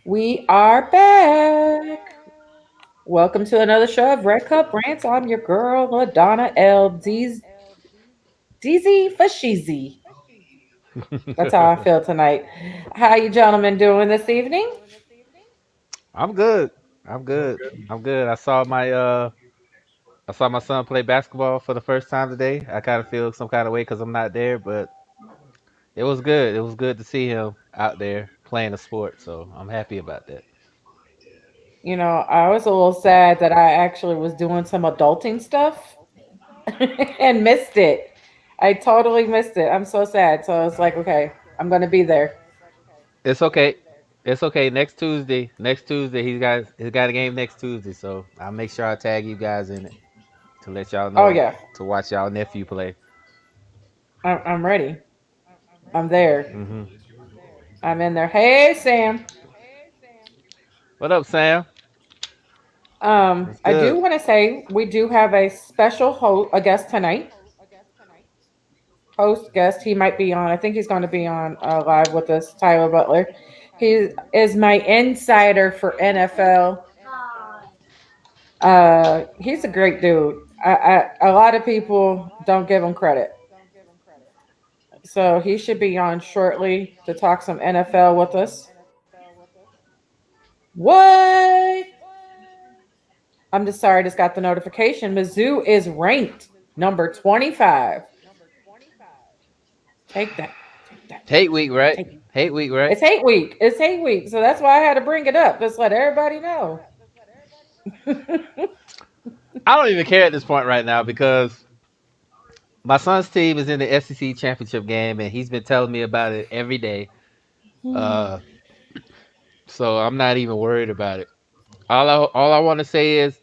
We are back. Welcome to another show of Red Cup Rants. I'm your girl, LaDonna L. Deezy Fashizi. That's how I feel tonight. How you gentlemen doing this evening? I'm good. I'm good. I'm good. I saw my son play basketball for the first time today. I kind of feel some kind of way because I'm not there, but it was good. It was good to see him out there playing a sport. So I'm happy about that. I was a little sad that I actually was doing some adulting stuff and missed it. I totally missed it. I'm so sad. So I was like, okay, I'm going to be there. It's okay. It's okay. Next Tuesday, he's got a game next Tuesday. So I'll make sure I tag you guys in it to let y'all Oh, know yeah, to watch y'all nephew play. I'm ready. I'm there. Hmm. I'm in there. Hey, Sam. What up, Sam? What's I do good? want to say we do have a special a guest tonight. Host guest. He might be on. I think he's going to be on live with us. Tyler Butler. He is my insider for NFL. He's a great dude. A lot of people don't give him credit, so he should be on shortly to talk some NFL with us. What? I'm just sorry. I just got the notification. Mizzou is ranked number 25. Take that. Take that. Hate week, right? Take it. Hate week, right? It's hate week. It's hate week. So that's why I had to bring it up. Just let everybody know. I don't even care at this point right now because my son's team is in the SEC championship game, and he's been telling me about it every day. Uh, so I'm not even worried about it. All I want to say is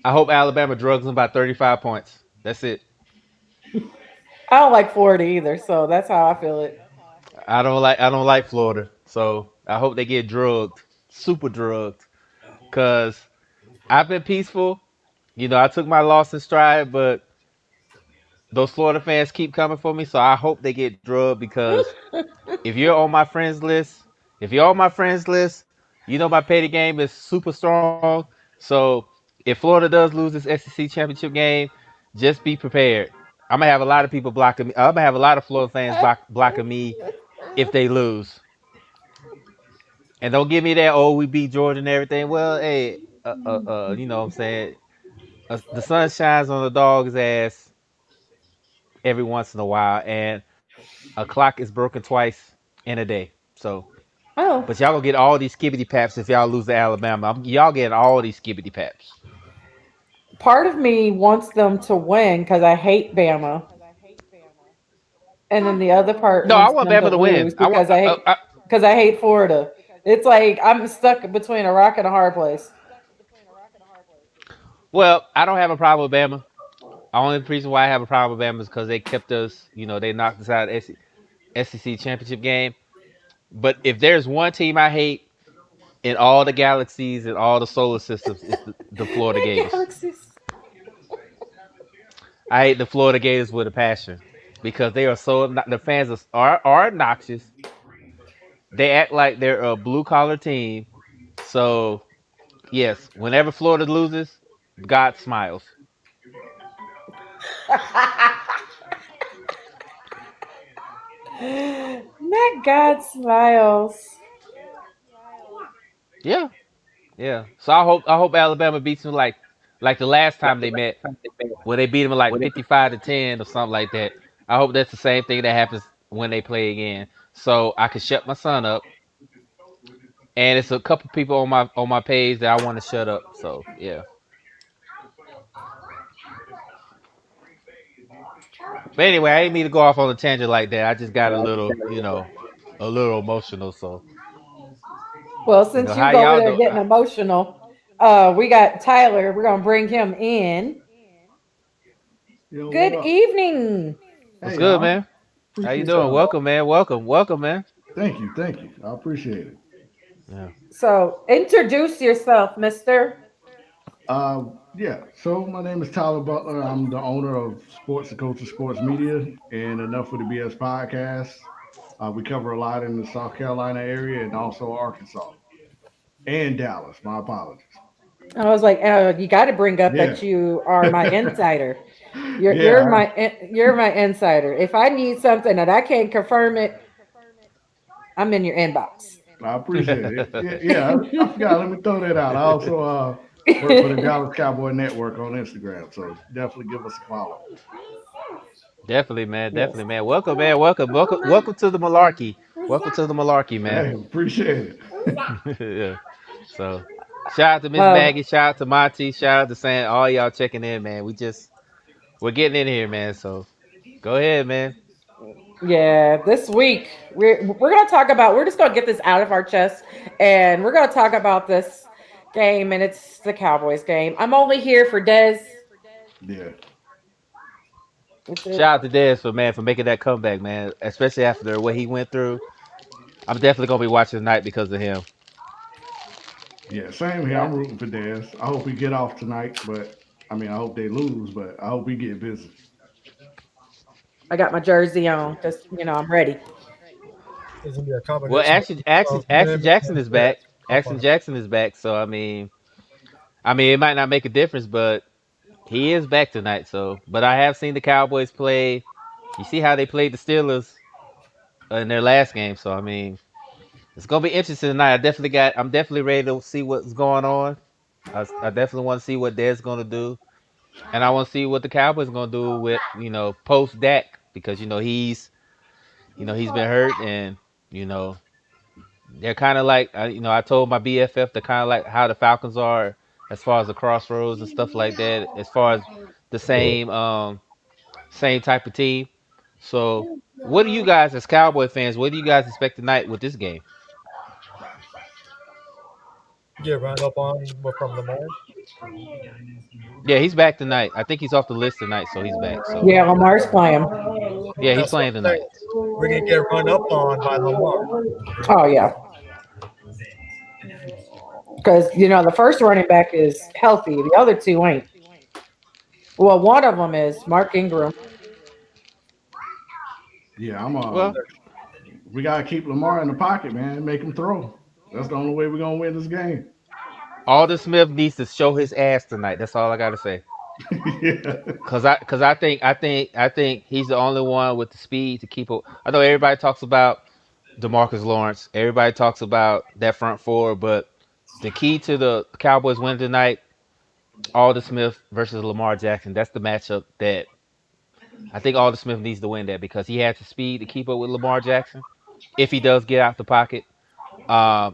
I hope Alabama drugs them by 35 points. That's it. I don't like Florida either, so that's how I feel it. I don't like Florida, so I hope they get drugged, super drugged, cause I've been peaceful. I took my loss in stride, but those Florida fans keep coming for me, so I hope they get drugged because if you're on my friends list, if you're on my friends list, you know my petty game is super strong. So if Florida does lose this SEC championship game, just be prepared. I'm gonna have a lot of people blocking me. I'm gonna have a lot of Florida fans blocking me if they lose. And don't give me that, oh, we beat Georgia and everything. Well, hey, you know what I'm saying? The sun shines on the dog's ass every once in a while, and a clock is broken twice in a day. So, Oh, but y'all gonna get all these skibbity paps if y'all lose to Alabama. Y'all getting all these skibbity paps. part of me wants them to win because I hate Bama, and then the other part No, I wants want them to Bama to win. lose because I hate Florida. It's like I'm stuck between a rock and a hard place. well, I don't have a problem with Bama. The only reason why I have a problem with Bama is because they kept us. They knocked us out of the SEC championship game. But if there's one team I hate in all the galaxies and all the solar systems, it's the Florida The Gators. Galaxies. I hate the Florida Gators with a passion because they are the fans are obnoxious. They act like they're a blue collar team. So yes, whenever Florida loses, God smiles. Not God smiles. Yeah, yeah. So I hope Alabama beats them like the last time they met when they beat them like 55-10 or something like that. I hope that's the same thing that happens when they play again. So I can shut my son up. And it's a couple people on my page that I want to shut up. So yeah. But anyway, I didn't mean to go off on a tangent like that. I just got a little emotional. So Well, since how you over y'all there do? getting emotional, we got Tyler. We're gonna bring him in. Yo, what Good up? evening. What's Hey, good, y'all. man? How you Appreciate doing? y'all. Welcome, man. Welcome, man. Thank you. Thank you. I appreciate it. Yeah. So introduce yourself, Mister. Yeah. So my name is Tyler Butler. I'm the owner of Sports and Culture Sports Media and Enough for the BS podcast. We cover a lot in the South Carolina area and also Arkansas and Dallas. My apologies. I was like, you got to bring up Yeah. that you are my insider. Yeah, You're my insider. If I need something that I can't confirm it, I'm in your inbox. I appreciate it. Yeah, yeah, I forgot. Let me throw that out. I also work for the Dallas Cowboy Network on Instagram, so definitely give us a follow. Definitely, man. Yes. Definitely, man. Welcome, man. Welcome, welcome, welcome to the malarkey. Welcome to the malarkey, man. Hey, appreciate it. Yeah. So, shout out to Miss Um, Maggie. Shout out to Monty. Shout out to saying all y'all checking in, man. We're getting in here, man. So go ahead, man. yeah, this week we're gonna talk about. We're just gonna get this out of our chest, and we're gonna talk about this game, and it's the Cowboys game. I'm only here for Dez. Yeah, That's it. Shout out to Dez for making that comeback, man. Especially after what he went through. I'm definitely gonna be watching tonight because of him. yeah, same here. Yeah, I'm rooting for Dez. I hope we get off tonight, but I mean, I hope they lose, but I hope we get busy. I got my jersey on. Just I'm ready. It's gonna be a Well, combination of Action him Jackson and is back. Dez. Hop Action on him. Jackson is back. So I mean, it might not make a difference, but he is back tonight. So, but I have seen the Cowboys play. You see how they played the Steelers in their last game. So, I mean, it's gonna be interesting tonight. I'm definitely ready to see what's going on. I definitely want to see what Dez gonna do, and I want to see what the Cowboys gonna do with post Dak because he's been hurt and you know they're kind of like I told my BFF they're kind of like how the Falcons are as far as the crossroads and stuff like that as far as the same type of team. So what do you guys as Cowboy fans? What do you guys expect tonight with this game? Get round up on from Lamar. Yeah, he's back tonight. I think he's off the list tonight, so he's back. So Yeah, Lamar's playing. yeah, he's That's what playing I'm saying. tonight. We're gonna get run up on by Lamar. Oh yeah, because the first running back is healthy. The other two ain't. Well, one of them is Mark Ingram. Yeah, Well, we gotta keep Lamar in the pocket, man. Make him throw. That's the only way we're gonna win this game. Alden Smith needs to show his ass tonight. That's all I gotta say. Yeah, Cause I think he's the only one with the speed to keep up. I know everybody talks about Demarcus Lawrence. Everybody talks about that front four, but the key to the Cowboys win tonight, Alden Smith versus Lamar Jackson. That's the matchup that I think Alden Smith needs to win that because he has the speed to keep up with Lamar Jackson. If he does get out the pocket,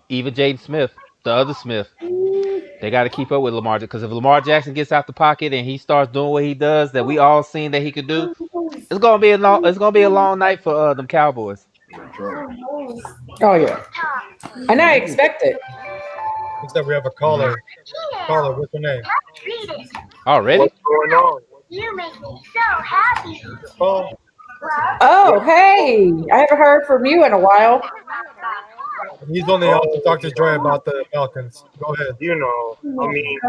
even Jaden Smith, the other Smith, they got to keep up with Lamar because if Lamar Jackson gets out the pocket and he starts doing what he does that we all seen that he could do, it's gonna be a long night for them Cowboys. that's right. Oh yeah, and I Yeah, expect it. Looks like we have a caller. Caller, what's your name? Already? What's going on? You make me so happy. Oh, Oh hey, I haven't heard from you in a while. he's only out to Oh, talk to Joy about the Falcons. Go ahead. I mean,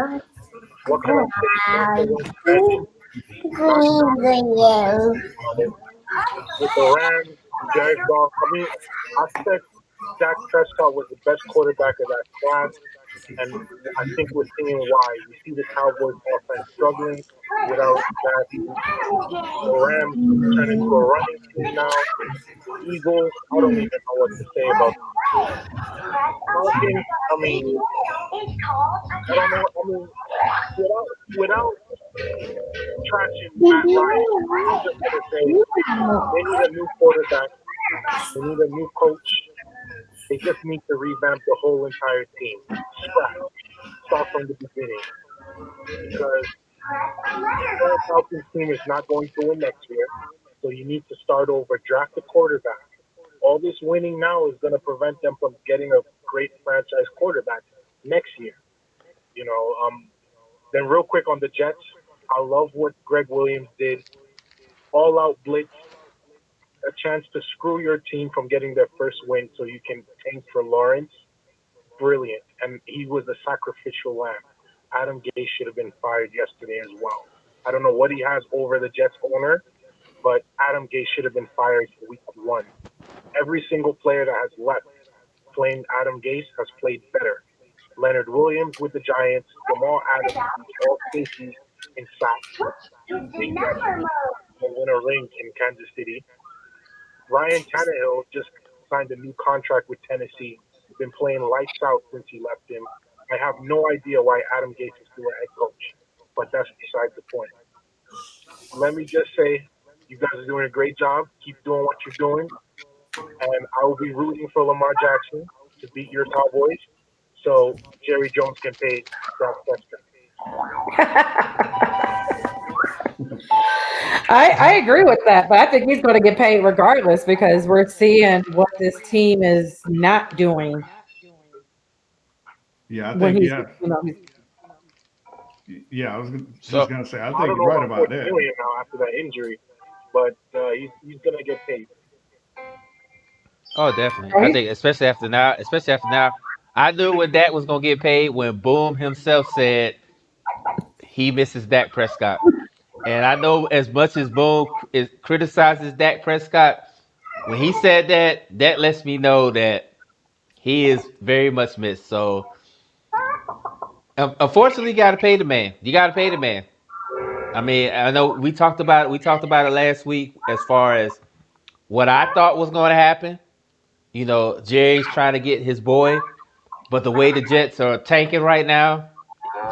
what can I say? First of all, imagine not with the Rams, Jared Goff. I mean, I said Dak Prescott was the best quarterback of that class, and I think we're seeing why. You see the Cowboys offense struggling without Dak. The Rams turn into a running team now. The Eagles, I don't even know what to say about the Eagles. Falcons, I mean, I don't know. I mean, without trashing Matt Ryan, I'm just gonna say they need a new quarterback. They need a new coach. They just need to revamp the whole entire team. Scratch. Start from the beginning because this current Falcons team is not going to win next year. So you need to start over. Draft a quarterback. All this winning now is going to prevent them from getting a great franchise quarterback next year. You know, then real quick on the Jets, I love what Greg Williams did. All out blitz, a chance to screw your team from getting their first win so you can tank for Lawrence. Brilliant. And he was a sacrificial lamb. Adam Gay should have been fired yesterday as well. I don't know what he has over the Jets owner, but Adam Gay should have been fired week one. Every single player that has left playing Adam Gase has played better. Leonard Williams with the Giants, Jamal Adams leads all safeties in sacks. Zeke Elliott will win a ring in Kansas City. Ryan Tannehill just signed a new contract with Tennessee. Been playing lights out since he left him. I have no idea why Adam Gase is still a head coach, but that's beside the point. Let me just say, you guys are doing a great job. Keep doing what you're doing, and I will be rooting for Lamar Jackson to beat your Cowboys, so Jerry Jones can pay Dak Prescott. I agree with that, but I think he's going to get paid regardless because we're seeing what this team is not doing Yeah, I when think he's, yeah, he's yeah. Just So gonna say, I I think don't you're know right about about 40 that. million now after that injury, but he's gonna get paid. oh, definitely. I right. think especially after now, I knew when Dak was gonna get paid when Boom himself said he misses Dak Prescott. And I know as much as Boone criticizes Dak Prescott, when he said that, that lets me know that he is very much missed. So, unfortunately, you got to pay the man. You got to pay the man. I mean, I know we talked about it last week as far as what I thought was going to happen. Jerry's trying to get his boy, but the way the Jets are tanking right now,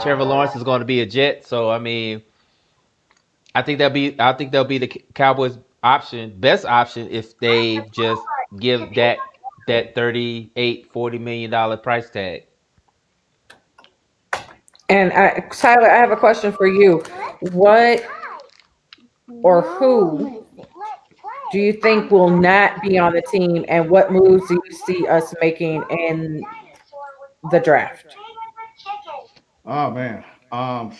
Trevor Lawrence is going to be a Jet. So, I mean, I think they'll be the Cowboys best option if they just give that 38-40 million dollar price tag. And Tyler, I have a question for you. What or who do you think will not be on the team, and what moves do you see us making in the draft? Oh man.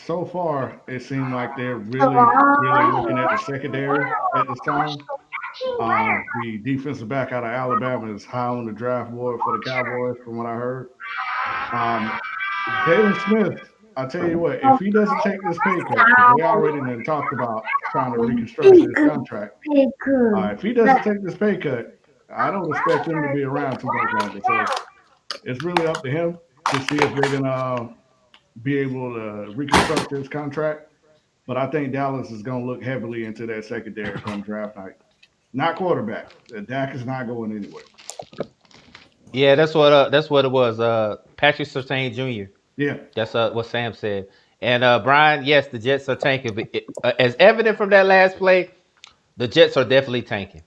So far it seemed like they're really looking at the secondary at this time. The defensive back out of Alabama is high on the draft board for the Cowboys, from what I heard. Um, Jalen Smith, I tell you what, if he doesn't take this pay cut, because they already done talked about trying to reconstruct his contract, if he doesn't take this pay cut, I don't expect him to be around too much longer. So it's really up to him to see if they're gonna be able to reconstruct his contract. But I think Dallas is going to look heavily into that secondary come draft night. Not quarterback. Dak is not going anywhere. Yeah, that's what it was. Patrick Surtain Jr. Yeah. That's what Sam said. And Brian, yes, the Jets are tanking. But as evident from that last play, the Jets are definitely tanking.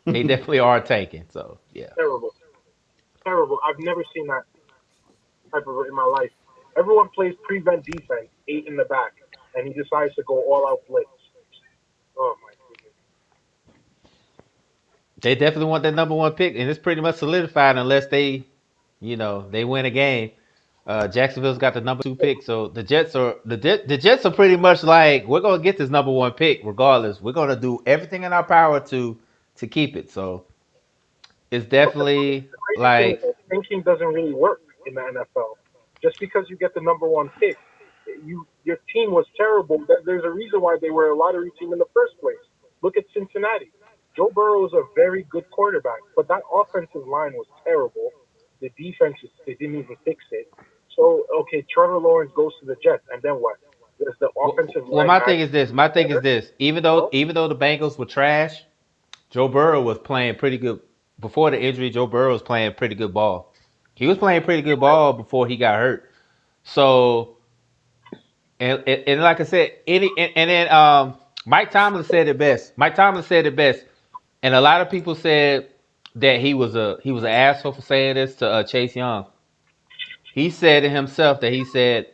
They definitely are tanking. So yeah. Terrible, terrible. I've never seen that type of in my life. Everyone plays prevent defense, eight in the back, and he decides to go all out blitz. Oh my goodness. They definitely want that number one pick, and it's pretty much solidified unless they win a game. Jacksonville's got the number two pick, so the Jets are pretty much like we're gonna get this number one pick regardless. We're gonna do everything in our power to keep it. So it's But definitely the crazy thing like is, thinking doesn't really work in the NFL. Just because you get the number one pick, your team was terrible. There's a reason why they were a lottery team in the first place. Look at Cincinnati. Joe Burrow is a very good quarterback, but that offensive line was terrible. The defense, they didn't even fix it. So, okay, Trevor Lawrence goes to the Jets, and then what? Does the offensive well, line my thing magically is this. My get thing is better? this. Even though No. even though the Bengals were trash, Joe Burrow was playing pretty good before the injury. Joe Burrow was playing pretty good ball. He was playing pretty good ball before he got hurt. So and like I said, and then Mike Tomlin said it best. Mike Tomlin said it best, and a lot of people said that he was an asshole for saying this to Chase Young. He said it himself that he said,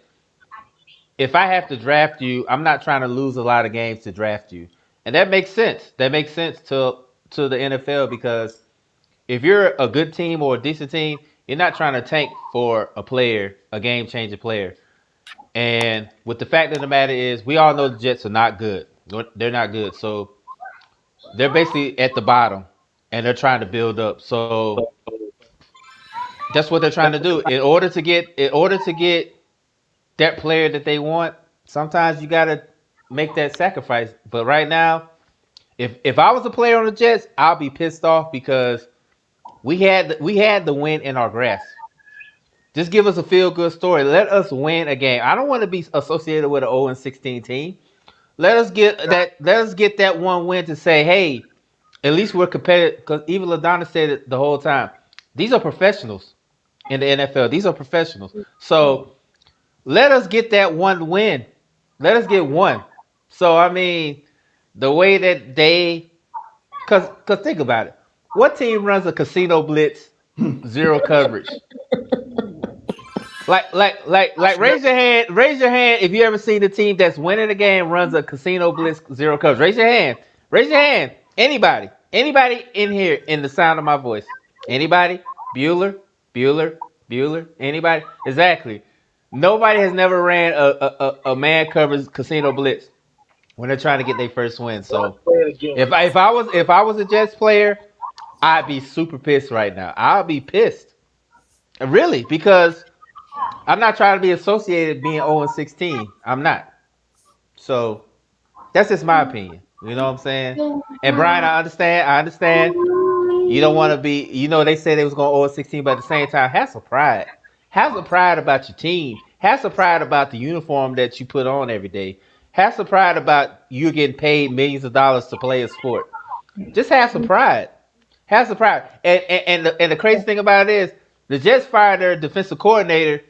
if I have to draft you, I'm not trying to lose a lot of games to draft you, and that makes sense. That makes sense to the NFL because if you're a good team or a decent team, you're not trying to tank for a player, a game changing player. And with the fact of the matter is, we all know the Jets are not good. They're not good. So they're basically at the bottom and they're trying to build up. So that's what they're trying to do. In order to get that player that they want, sometimes you gotta make that sacrifice. But right now, if I was a player on the Jets, I'll be pissed off because we had the win in our grasp. Just give us a feel good story. Let us win a game. I don't want to be associated with an 0-16 team. Let us get that one win to say, hey, at least we're competitive. Because even Ladonna said it the whole time. These are professionals in the NFL. These are professionals. So let us get that one win. Let us get one. So I mean, the way that cause think about it. What team runs a casino blitz zero coverage? Like, raise your hand. Raise your hand if you ever seen a team that's winning a game runs a casino blitz zero coverage. Raise your hand. Raise your hand. Anybody. Anybody in here in the sound of my voice. Anybody? Bueller. Bueller. Bueller. Anybody? Exactly. Nobody has never ran a man covers casino blitz when they're trying to get their first win. Watch So play the game. if I was a Jets player, I'd be super pissed right now. I'd be pissed. Really, because I'm not trying to be associated being 0-16. I'm not. So that's just my opinion. You know what I'm saying? And Brian, I understand. I understand. You don't want to be. They say they was going 0-16, but at the same time, have some pride. Have some pride about your team. Have some pride about the uniform that you put on every day. Have some pride about you getting paid millions of dollars to play a sport. Just have some pride. Have some pride. And the crazy thing about it is, the Jets fired their defensive coordinator.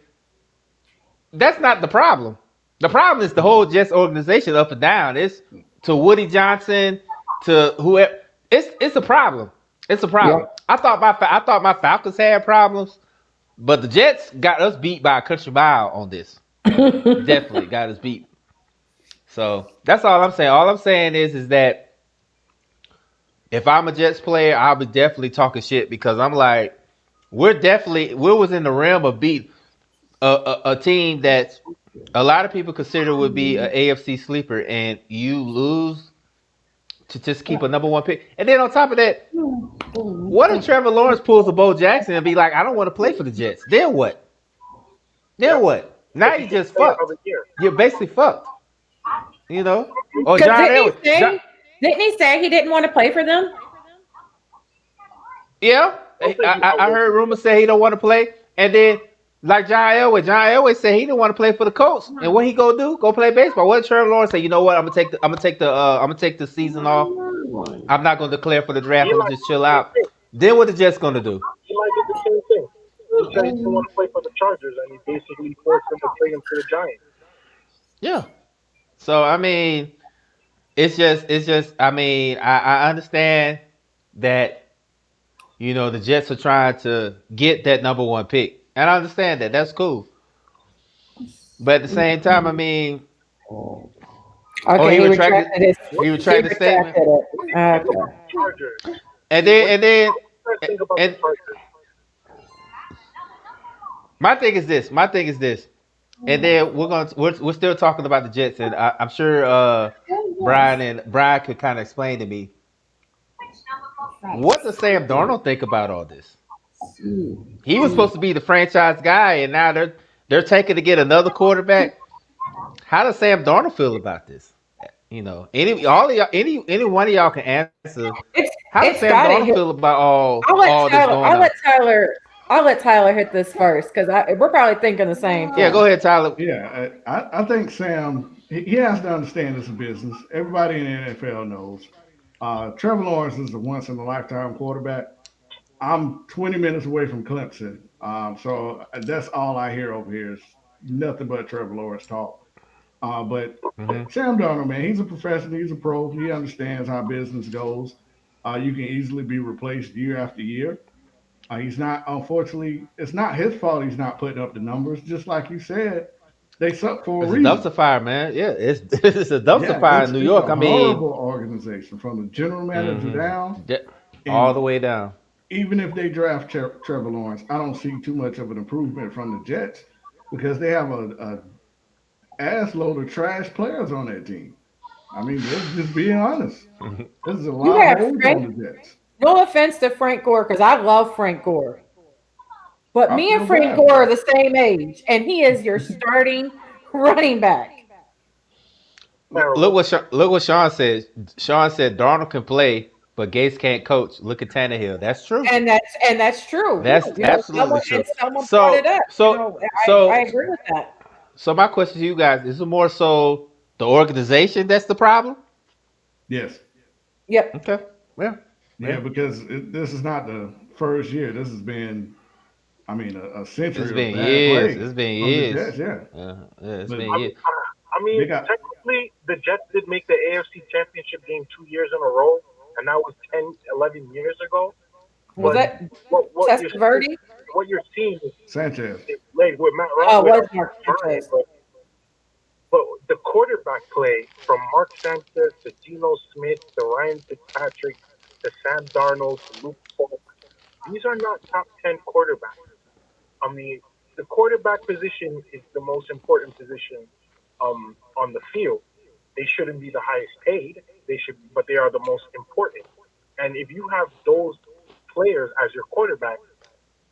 That's not the problem. The problem is the whole Jets organization up and down. It's to Woody Johnson, to whoever. It's a problem. It's a problem. Yep. I thought my Falcons had problems, but the Jets got us beat by a country mile on this. Definitely got us beat. So that's all I'm saying. All I'm saying is that if I'm a Jets player, I'll be definitely talking shit because I'm like, we was in the realm of beat a team that a lot of people consider would be an AFC sleeper, and you lose to just keep a number one pick. And then on top of that, what if Trevor Lawrence pulls a Bo Jackson and be like, I don't want to play for the Jets? Then what? Then Yeah. what? Now If you he can just play fucked. another year, You're basically fucked. You know? Or Because John Elway. didn't he say he didn't want to play for them? Yeah, I don't think I heard rumors say he don't want to play, and then like John Elway said he didn't want to play for the Colts, and what he go do? Go play baseball. What did Trevor Lawrence say? You know what? I'm gonna take the season off. I'm not gonna declare for the draft. I'm Eli gonna just did the chill same out. thing. Then what the Jets gonna do? Eli did the same thing. He said he didn't want to play for the Chargers, and he basically forced them to trade him to the Giants. Yeah. So I mean, it's just. I mean, I understand that the Jets are trying to get that number one pick, and I understand that. That's cool. But at the same time, I mean, oh, Okay, he he retracted. retracted it. What He do you He retracted the think statement, retracted it. about Okay. the Chargers? and What then and then do you guys think about the and Chargers? my thing is this. My thing is this. And then we're still talking about the Jets, and I'm sure Brian could kind of explain to me what does Sam Darnold think about all this. He was supposed to be the franchise guy, and now they're taking to get another quarterback. How does Sam Darnold feel about this? Any one of y'all can answer. It's How does it's Sam got Darnold it. feel about I'll let all this Tyler. going I'll on? let Tyler. I'll let Tyler hit this first because we're probably thinking the same Yeah, go thing. ahead, Tyler. Yeah, I think Sam, he has to understand it's a business. Everybody in the NFL knows. Trevor Lawrence is a once in a lifetime quarterback. I'm 20 minutes away from Clemson. So that's all I hear over here is nothing but Trevor Lawrence talk. But Hmm. Sam Darnold, man, he's a professional. He's a pro. He understands how business goes. You can easily be replaced year after year. He's not, unfortunately, it's not his fault he's not putting up the numbers. Just like you said, they suck for a It's a reason. dumpster fire, man. Yeah, it's it's a dumpster Yeah, fire in it's New it's York. a I mean, horrible organization from the general manager hmm down. all the And way down. even if they draft Trevor Lawrence, I don't see too much of an improvement from the Jets because they have a ass load of trash players on that team. I mean, just being honest. There's a You lot of have holes Frank. on the Jets. No offense to Frank Gore because I love Frank Gore, but I me and feel Frank bad Gore for are the same age, and he is your starting running back. Look Terrible. what Sean said. Sean said Darnold can play. But Gates can't coach. Look at Tannehill. That's true. And that's true. That's You know, absolutely true. someone brought it So up. You so know, I so agree with that. so my question to you guys is: it more so the organization that's the problem? Yes. Yep. Okay. Yeah. Yeah, Yeah. because this is not the first year. This has been, I mean, a It's century of been bad years. play It's been from the years. Jets. Yeah, Yeah, it's but been years. I they mean, got. technically, the Jets did make the AFC Championship game 2 years in a row, and that was 10, 11 years ago. Was But Mhm. that what you're seeing, Testaverde? what you're seeing Sanchez. is like with Matt Oh, it with was Mark fine, Sanchez. but the quarterback play from Mark Sanchez to Geno Smith to Ryan Fitzpatrick to Sam Darnold to Luke Falk, these are not top 10 quarterbacks. I mean, the quarterback position is the most important position on the field. They shouldn't be the highest paid. They should, but they are the most important. And if you have those players as your quarterback,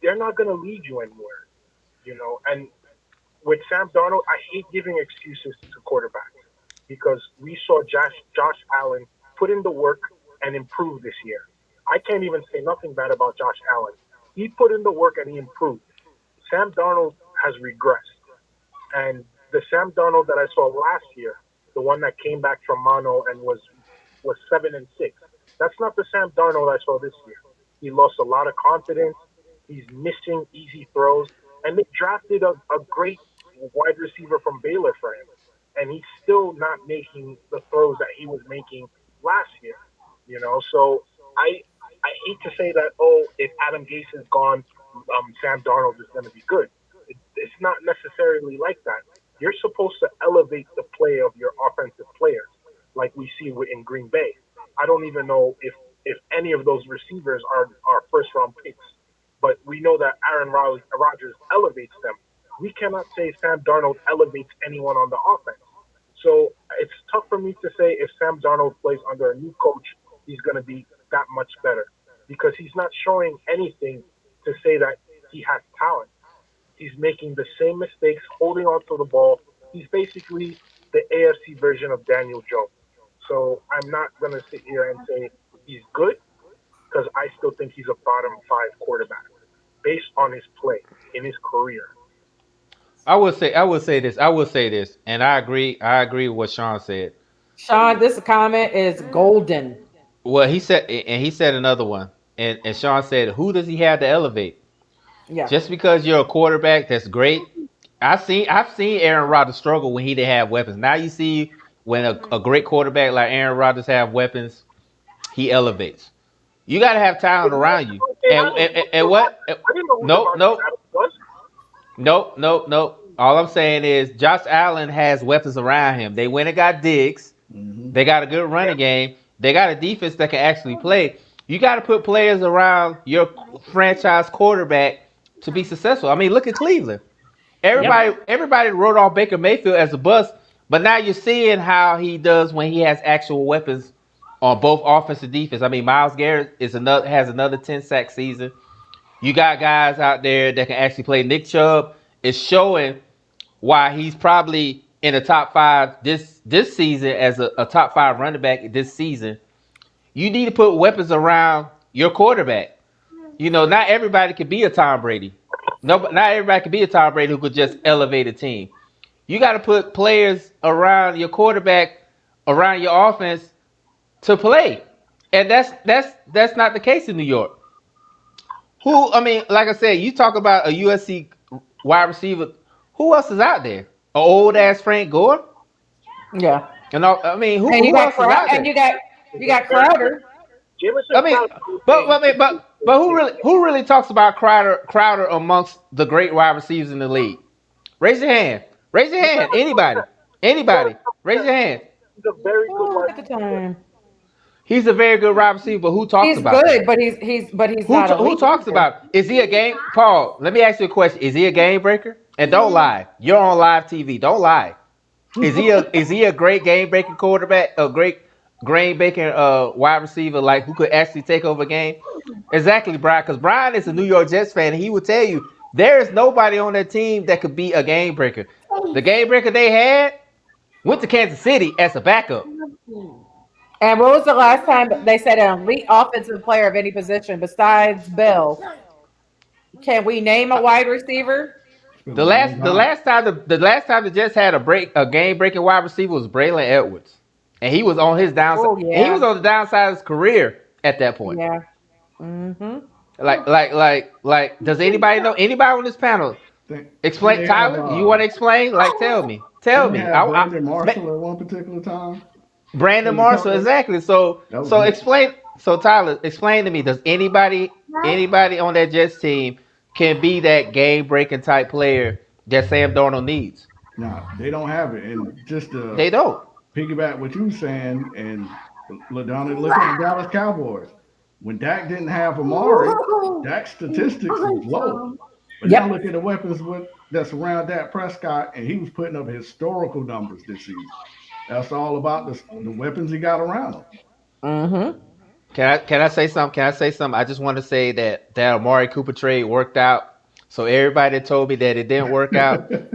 they're not going to lead you anywhere. And with Sam Darnold, I hate giving excuses to quarterbacks because we saw Josh Allen put in the work and improve this year. I can't even say nothing bad about Josh Allen. He put in the work and he improved. Sam Darnold has regressed. And the Sam Darnold that I saw last year, the one that came back from mono and was 7-6, that's not the Sam Darnold I saw this year. He lost a lot of confidence. He's missing easy throws, and they drafted a great wide receiver from Baylor for him, and he's still not making the throws that he was making last year. So I I hate to say that. Oh, if Adam Gase is gone, Sam Darnold is going to be good. It's not necessarily like that. You're supposed to elevate the play of your offensive players, like we see in Green Bay. I don't even know if any of those receivers are first round picks, but we know that Aaron Rodgers elevates them. We cannot say Sam Darnold elevates anyone on the offense. So it's tough for me to say if Sam Darnold plays under a new coach, he's going to be that much better because he's not showing anything to say that he has talent. He's making the same mistakes, holding on to the ball. He's basically the AFC version of Daniel Jones. So I'm not going to sit here and say he's good because I still think he's a bottom five quarterback based on his play in his career. I will say this, and I agree with what Sean said. Sean, this comment is golden. Well, he said another one, and Sean said, who does he have to elevate? Yeah. Just because you're a quarterback that's great, I've seen Aaron Rodgers struggle when he didn't have weapons. Now you see when a great quarterback like Aaron Rodgers have weapons, he elevates. You got to have talent around you. And what? I didn't know who Nope, Devontae nope, Adams was. nope, nope, nope. All I'm saying is Josh Allen has weapons around him. They went and got Diggs. Hmm. They got a good Yeah, running game. They got a defense that can actually play. You got to put players around your franchise quarterback to be successful. I mean, look at Cleveland. Yep. Everybody wrote off Baker Mayfield as a bust, but now you're seeing how he does when he has actual weapons on both offense and defense. I mean, Miles Garrett has another 10 sack season. You got guys out there that can actually play. Nick Chubb is showing why he's probably in the top five this season as a top five running back this season. You need to put weapons around your quarterback. Not everybody can be a Tom Brady. No, not everybody can be a Tom Brady who could just elevate a team. You got to put players around your quarterback, around your offense to play, and that's not the case in New York. Who I mean, like I said, you talk about a USC wide receiver. Who else is out there? A old ass Frank Gore? Yeah. I mean, who And you who got else is out And there? you got very Crowder. Jameson I mean, Crowder. I would but say but I mean, but who really talks about Crowder amongst the great wide receivers in the league? Raise your hand. Raise your he's not hand. a top Anybody? 10. He's not a Anybody? top Raise 10. your hand. He's a very good Oh, wide at the receiver. time. He's a very good wide receiver, but who talks He's about him? good, but he's Who not who elite talks either. about him? Is he a game? Paul, let me ask you a question. Is he a game breaker? And don't lie. You're on live TV. Don't lie. Is he a great game breaking quarterback? A great game breaking wide receiver like who could actually take over a game? Exactly, Brian. Because Brian is a New York Jets fan, and he would tell you there is nobody on that team that could be a game breaker. The game breaker they had went to Kansas City as a backup. And what was the last time they said an elite offensive player of any position besides Bill? Can we name a wide receiver? It's been a The long last the time. last time the last time the Jets had a game breaking wide receiver was Braylon Edwards, and he was on his downside. Oh And he was yeah, on the downside of his career at that point. yeah. Mm-hmm. Like. Does anybody know anybody on this panel? Didn't Explain, they have Tyler. You want to explain? Like, tell me. Tell didn't they me. have I Brandon ma- Marshall at one particular time Brandon for the Marshall, Cowboys? exactly. So That was so it. explain. So Tyler, explain to me. Does anybody on that Jets team can be that game breaking type player that Sam Darnold needs? Nah, they don't have it. And just to They don't. piggyback what you were saying, and LaDonna, look at the Dallas Cowboys. When Dak didn't have Amari, Dak's statistics was low. But now Yep. look at the weapons that's around Dak Prescott, and he was putting up historical numbers this season. That's all about the weapons he got around Mm-hmm. Can I say something? Can I say something? I just want to say that Amari Cooper trade worked out. So everybody that told me that it didn't work out, him.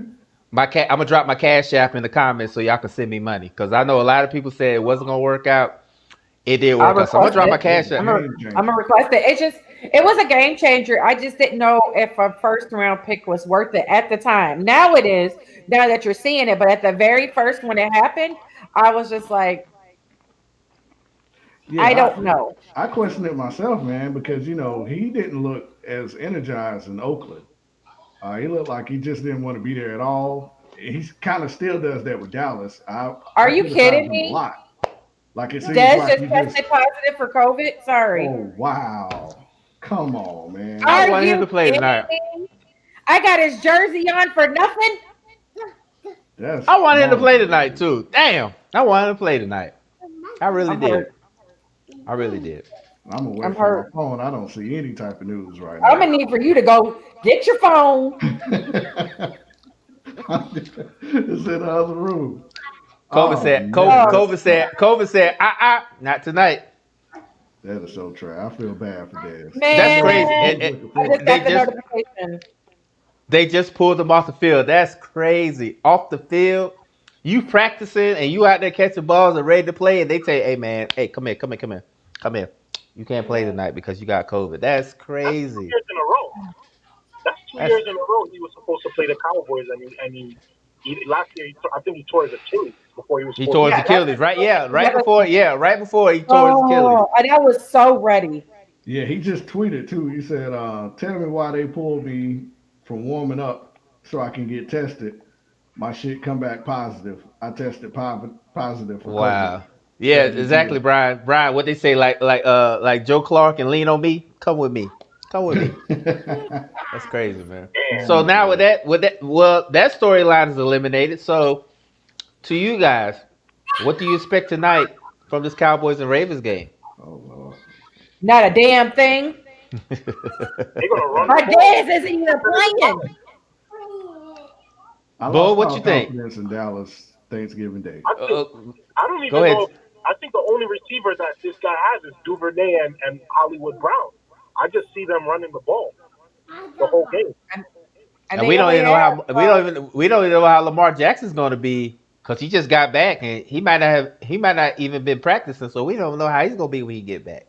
I'm gonna drop my cash app in the comments so y'all can send me money because I know a lot of people said it wasn't gonna work out. It did I work out. So I'm gonna request drop my it. It was cash a app. game I'm a changer. request it. It was a game changer. I just didn't know if a first round pick was worth it at the time. Now it is. Now that you're seeing it, but at the very first when it happened, I was just like, I Yeah, don't know. I questioned it myself, man, because he didn't look as energized in Oakland. He looked like he just didn't want to be there at all. He kind of still does that with Dallas. I Are you criticize kidding him a me? lot. Like it seems Des like just he just, tested positive for COVID. Sorry. oh wow, come on, I man. Are want him you to play kidding tonight. me? I got his jersey on for nothing. That's I want him to play marvelous, tonight man. too. Damn, I want him to play tonight. I really I'm did. hurt. I really did. I'm away I'm from my hurt. phone. I don't see any type of news right I'm now. gonna need for you to go get your phone. It's in the other room. COVID Oh said. COVID. man, Oh, COVID said. COVID said. Not tonight. that is so trash. I feel bad for Dez. That's He crazy. man. was looking I forward just to got They the this. just notification. they just pulled him off the field. That's crazy. Off the field. You practicing and you out there catching balls and ready to play, and they tell you, "Hey man, hey, come here, come here, come here, come here. You can't play tonight because you got COVID." That's That's two crazy. years in a row. That's two That's years in a row he was supposed to play the Cowboys, and he last year I think he tore his Achilles before he was he supposed tore to. his Yeah, that's Achilles, right? Yeah, another. right before he tore his Achilles. Oh, and I was so ready. Yeah, he just tweeted too. He said, "Tell me why they pulled me from warming up so I can get tested. My shit come back positive. I tested positive for COVID Wow. Yeah, 72." exactly, Brian. Brian, what they say, like Joe Clark and Lean on Me. Come with me. Come with me. That's crazy, man. Yeah. So Oh now boy. well, that storyline is eliminated. So to you guys, what do you expect tonight from this Cowboys and Ravens game? Oh Lord. Not a damn thing. They're gonna run My the ball dad isn't even 100% of the playing. time. I Bull, lost what all you think? confidence in Dallas Thanksgiving Day. I think Uh, I don't Go even know. ahead. I think the only receiver that this guy has is Duvernay and Hollywood Brown. I just see them running the ball the whole game. And, and And they we don't only even know have how we don't even know how Lamar Jackson's going to be because he just got back and he might not even been practicing, so we don't know how he's going to be when he get back.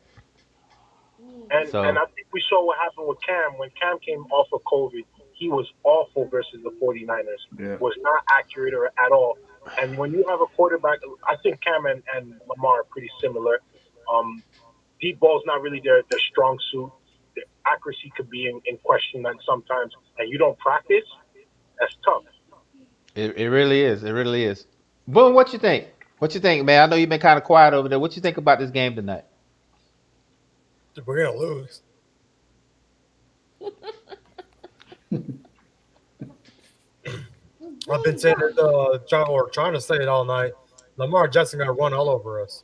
And So I think we saw what happened with Cam. When Cam came off of COVID, he was awful versus the 49ers. Yeah. Was not accurate or at all. And when you have a quarterback, I think Cam and Lamar are pretty similar. Um, Deep ball's not really their strong suit. The accuracy could be in question and sometimes, and you don't practice. That's tough. it really is. It really is. Boom, what you think? What you think, man? I know you've been kind of quiet over there. What you think about this game tonight? We're gonna lose. I've been saying it, trying to say it all night. Lamar Jackson gonna run all over us,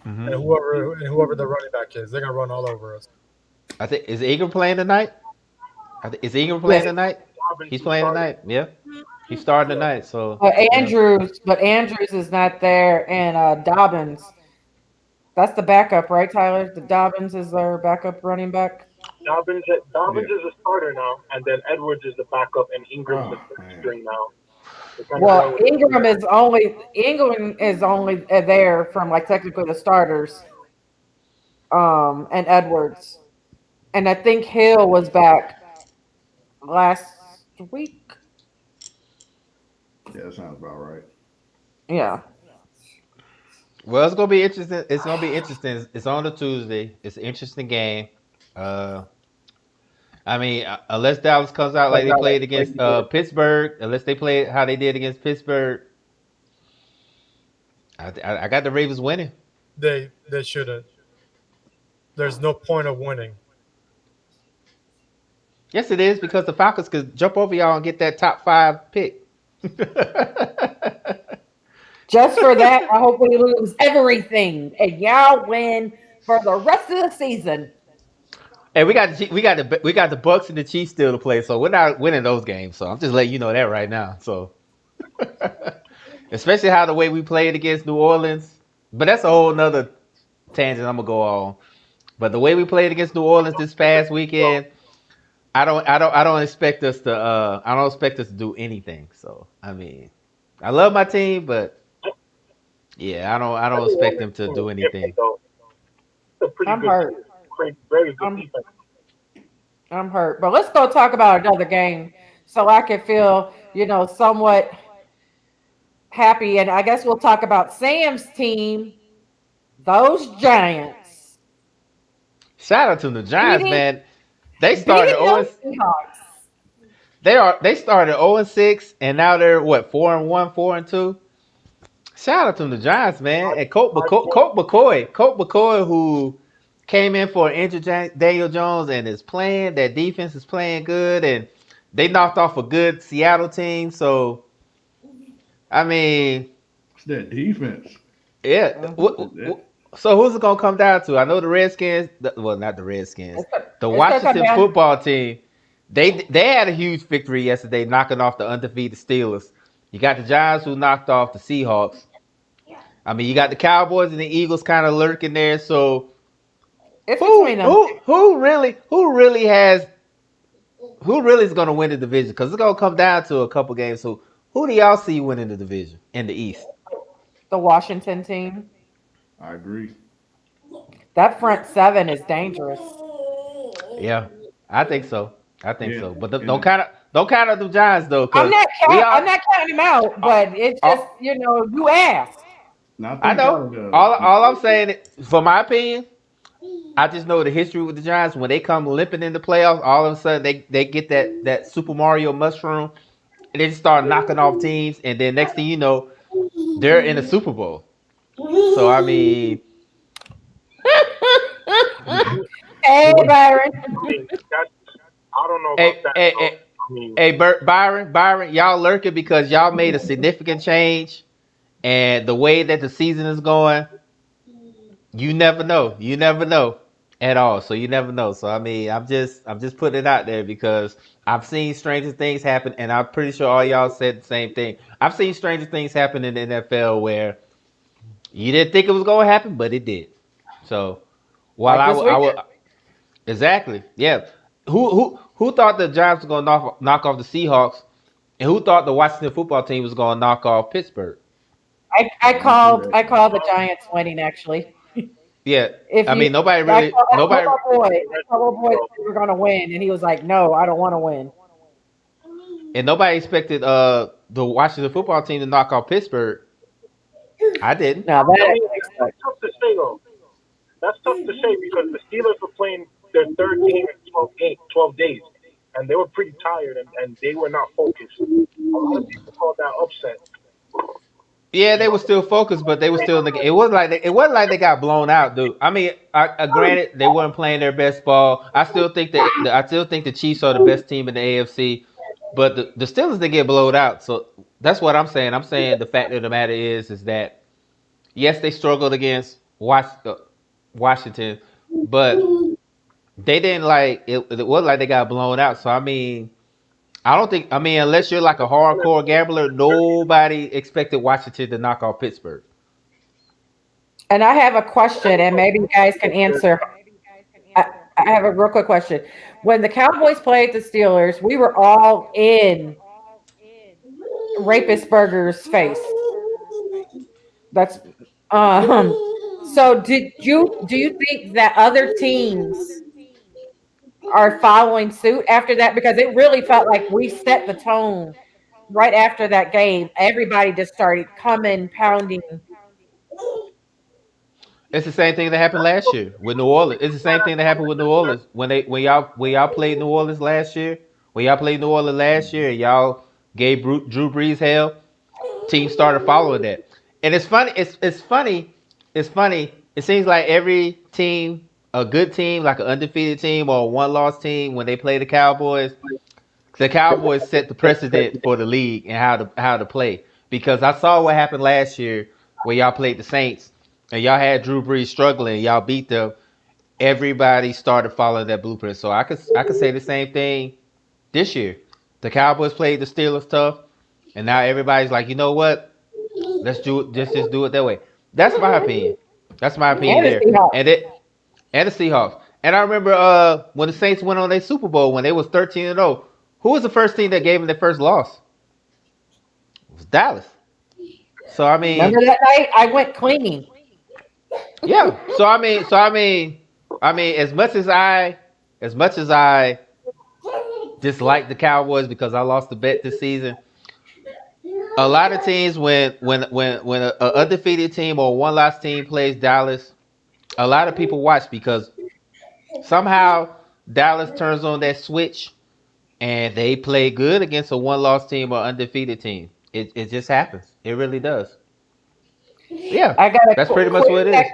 Hmm and whoever the running back is, they're gonna run all over us. I think is Ingram playing tonight? Is Ingram playing yes, tonight? Robbins He's who playing started. tonight. Yeah, he's starting Yeah, tonight. So but yeah. Andrews is not there, and Dobbins. That's the backup, right, Tyler? The Dobbins is their backup running back. Yeah. Dobbins is a starter now, and then Edwards is the backup, and Ingram's the Oh third man. string now. depending on Well, what you Ingram is only there from like technically the starters, and Edwards, and I think Hill was back last week. Yeah, that sounds about right. Yeah, Well, it's gonna be interesting. It's gonna be interesting. It's on a Tuesday. It's an interesting game. Uh, I mean, unless Dallas comes out like they played against Pittsburgh, unless they play how they did against Pittsburgh, I got the Ravens winning. They shouldn't. There's no point of winning. Yes, it is because the Falcons could jump over y'all and get that top 5 pick. just for that, I hope we lose everything and y'all win for the rest of the season. Hey, we got the Bucks and the Chiefs still to play, so we're not winning those games. So I'm just letting you know that right now. So, especially how the way we played against New Orleans, but that's a whole nother tangent I'm gonna go on. But the way we played against New Orleans this past weekend, I don't expect us to do anything. So I mean, I love my team, but yeah, I don't New expect Orleans them to team is do different anything. though. It's a pretty I'm good hurt. team. Pretty very good I'm defense. I'm hurt. But let's go talk about another game so I can feel, somewhat happy. And I guess we'll talk about Sam's team, those Giants, Shout out to the Giants, beating man. They started beating 0 those Seahawks. they started 0-6 and now they're what 4-1, 4-2. Shout out to the Giants, man. And I Colt McCoy, who came in for an injured Daniel Jones and is playing. That defense is playing good, and they knocked off a good Seattle team. So I mean, It's that defense. yeah. Mhm. So who's it gonna come down to? I know the Redskins. Well, not the Redskins. The It's gonna come Washington down. football team. They had a huge victory yesterday, knocking off the undefeated Steelers. You got the Giants who knocked off the Seahawks. I mean, you got the Cowboys and the Eagles kind of lurking there. So It's who between them. who who really is going to win the division? Because it's going to come down to a couple games. So who do y'all see winning the division in the East? The Washington team. I agree. That front seven is dangerous. Yeah, I think so. I think Yeah, so. But and don't count out the Giants though, I'm because not we count, I'm are. not counting him out, Uh, but it's just uh, you asked. I I think know. out of All I'm saying, for my opinion, I just know the history with the Giants. When they come limping in the playoffs, all of a sudden they get that Super Mario mushroom, and they just start knocking off teams, and then next thing you know, they're in the Super Bowl. So I mean, Hey, Byron. I mean, that's I don't know about hey, that hey, though. hey, I mean, hey, Byron, y'all lurking because y'all made a significant change, and the way that the season is going, you never know. You never know at all. So you never know. So I mean, I'm just putting it out there because I've seen stranger things happen, and I'm pretty sure all y'all said the same thing. I've seen stranger things happen in the NFL where you didn't think it was going to happen, but it did. So while Like I this would, I weekend. would exactly, yeah. Who thought the Giants were going to knock off the Seahawks, and who thought the Washington football team was going to knock off Pittsburgh? I, I I went through called that. I called the Giants winning actually. Yeah, If I you mean nobody I really told, I told nobody. my boy, I that's told my boy so we were gonna win, and he was like, "No, I don't want to win." And nobody expected the Washington football team to knock off Pittsburgh. I didn't. Now that I I mean, can that's expect. tough to say though. That's tough to say because the Steelers were playing their third game in 12 days, and they were pretty tired and they were not focused. A lot of people called that upset. Yeah, You they know, were still focused, but they were still in the game. It wasn't like they got blown out, dude. I mean, granted they weren't playing their best ball. I still think the Chiefs are the best team in the AFC, but the Steelers didn't get blown out. So that's what I'm saying. I'm saying the fact of the matter is that yes, they struggled against Washington, but they didn't like it. It wasn't like they got blown out. So I mean, I don't think. I mean, unless you're like a hardcore gambler, nobody expected Washington to knock off Pittsburgh. And I have a question, and maybe you guys can answer. I, I have a real quick question. When the Cowboys played the Steelers, we were all in Rapist Burger's face. That's um. So do you think that other teams are following suit after that? Because it really felt like we set the tone right after that game. Everybody just started coming pounding. It's the same thing that happened last year with New Orleans. It's the same thing that happened with New Orleans when y'all played New Orleans last year. When y'all played New Orleans last year, y'all gave Drew Brees hell. Teams started following that, and it's funny. It's funny. It's funny. It seems like every team, a good team, like an undefeated team or a one-loss team, when they play the Cowboys set the precedent for the league and how to play. Because I saw what happened last year where y'all played the Saints and y'all had Drew Brees struggling, y'all beat them. Everybody started following that blueprint. So I could say the same thing this year. The Cowboys played the Steelers tough, and now everybody's like, you know what? Let's do it. Just do it that way. That's my opinion. That's my opinion And the there. Seahawks. And the Seahawks. And I remember when the Saints went on their Super Bowl when they was 13-0. Who was the first team that gave them their first loss? It was Dallas. So I Remember mean, that night? I went clean. yeah. So I mean, as much as I dislike the Cowboys because I lost the bet this season, a lot of teams when a undefeated team or one loss team plays Dallas, a lot of people watch because somehow Dallas turns on that switch and they play good against a one loss team or undefeated team. It just happens. It really does. Yeah, I got a that's pretty much quick what it sec. is.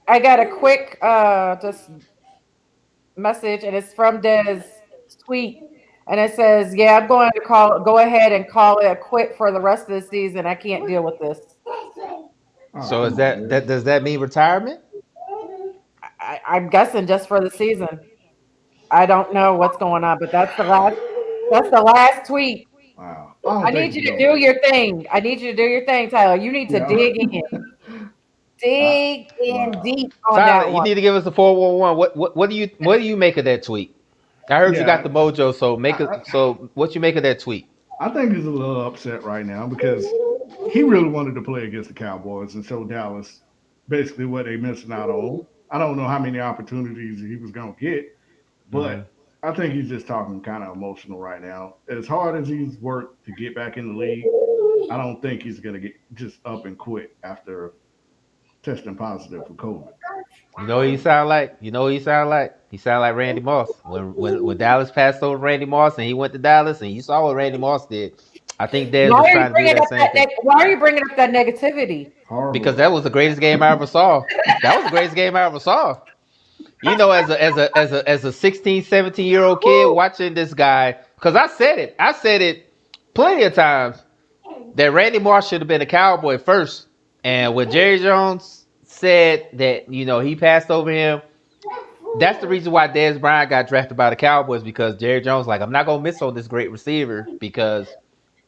I got a quick just message, and it's from Dez tweet, and it says, "Yeah, I'm going to go ahead and call it a quit for the rest of the season. I can't deal with this." Oh, So is come on, that Dez. does that mean retirement? I'm guessing just for the season. I don't know what's going on, but that's the last. That's the last tweet. Wow. I I don't think need he's you to going. do your thing. I need you to do your thing, Tyler. You need to Yeah. I, dig in wow. deep on Tyler, that you one. need to give us a 411. What do you make of that tweet? I heard you got Yeah. the mojo, so make it. I, So what you make of that tweet? I think he's a little upset right now because he really wanted to play against the Cowboys and show Dallas basically what they missing out on. I don't know how many opportunities he was going to get, Hmm. but I think he's just talking kind of emotional right now. As hard as he's worked to get back in the league, I don't think he's going to get just up and quit after testing positive for COVID. You know what he sound like? You know what he sound like? He sound like Randy Moss. When Dallas passed over Randy Moss and he went to Dallas and you saw what Randy Moss did. I think Dez Why is are you trying to do bringing that up same thing Why are you bringing up that negativity? Horrible. because that was the greatest game I ever saw. That was the greatest game I ever saw. You know, as a 16, 17-year-old kid Woo! watching this guy, because I said it plenty of times that Randy Moss should have been a Cowboy first. And when Jerry Jones said that, he passed over him, that's the reason why Dez Bryant got drafted by the Cowboys because Jerry Jones like I'm not gonna miss on this great receiver because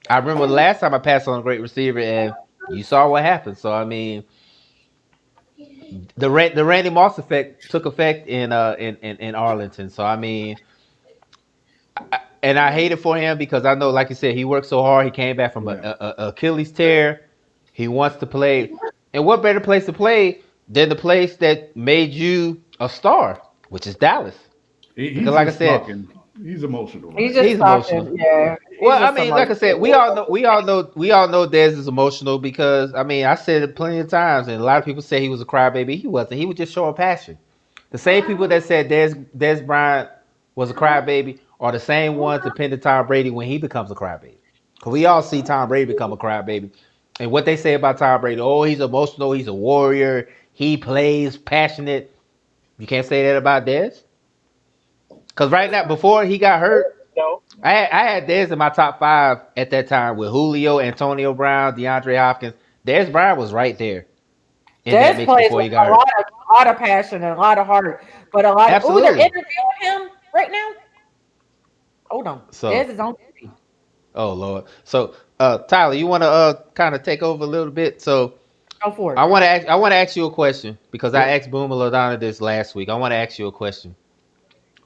I remember the last time I passed on a great receiver and you saw what happened. So I mean, the Randy Moss effect took effect in Arlington. So I mean, and I hate it for him because I know, like you said, he worked so hard. He came back from Yeah. a Achilles tear. He wants to play, and what better place to play than the place that made you a star, which is Dallas. Because, He's like I just said, talking. He's emotional He's right just now. he's emotional. talking. Yeah, he's Well, I just mean, like I said, emotional. we all know Dez is emotional because I mean, I said it plenty of times, and a lot of people say he was a crybaby. He wasn't. He was just showing passion. The same people that said Dez Bryant was a crybaby are the same ones that pinned to Tom Brady when he becomes a crybaby. Because we all see Tom Brady become a crybaby, and what they say about Tom Brady, oh, he's emotional, he's a warrior, he plays passionate. You can't say that about Dez. Because right now, before he got hurt, No, I had Dez in my top five at that time with Julio, Antonio Brown, DeAndre Hopkins. Dez Bryant was right there in that Dez mix plays before with he got a hurt. lot of passion and a lot of heart, but a lot of they're Absolutely. interviewing him right now. Hold on, So, Dez is on TV. oh Lord. So, Tyler, you want to kind of take over a little bit? So, Go for it. I want to ask you a question because I Yep. asked Boomer Lodana this last week. I want to ask you a question.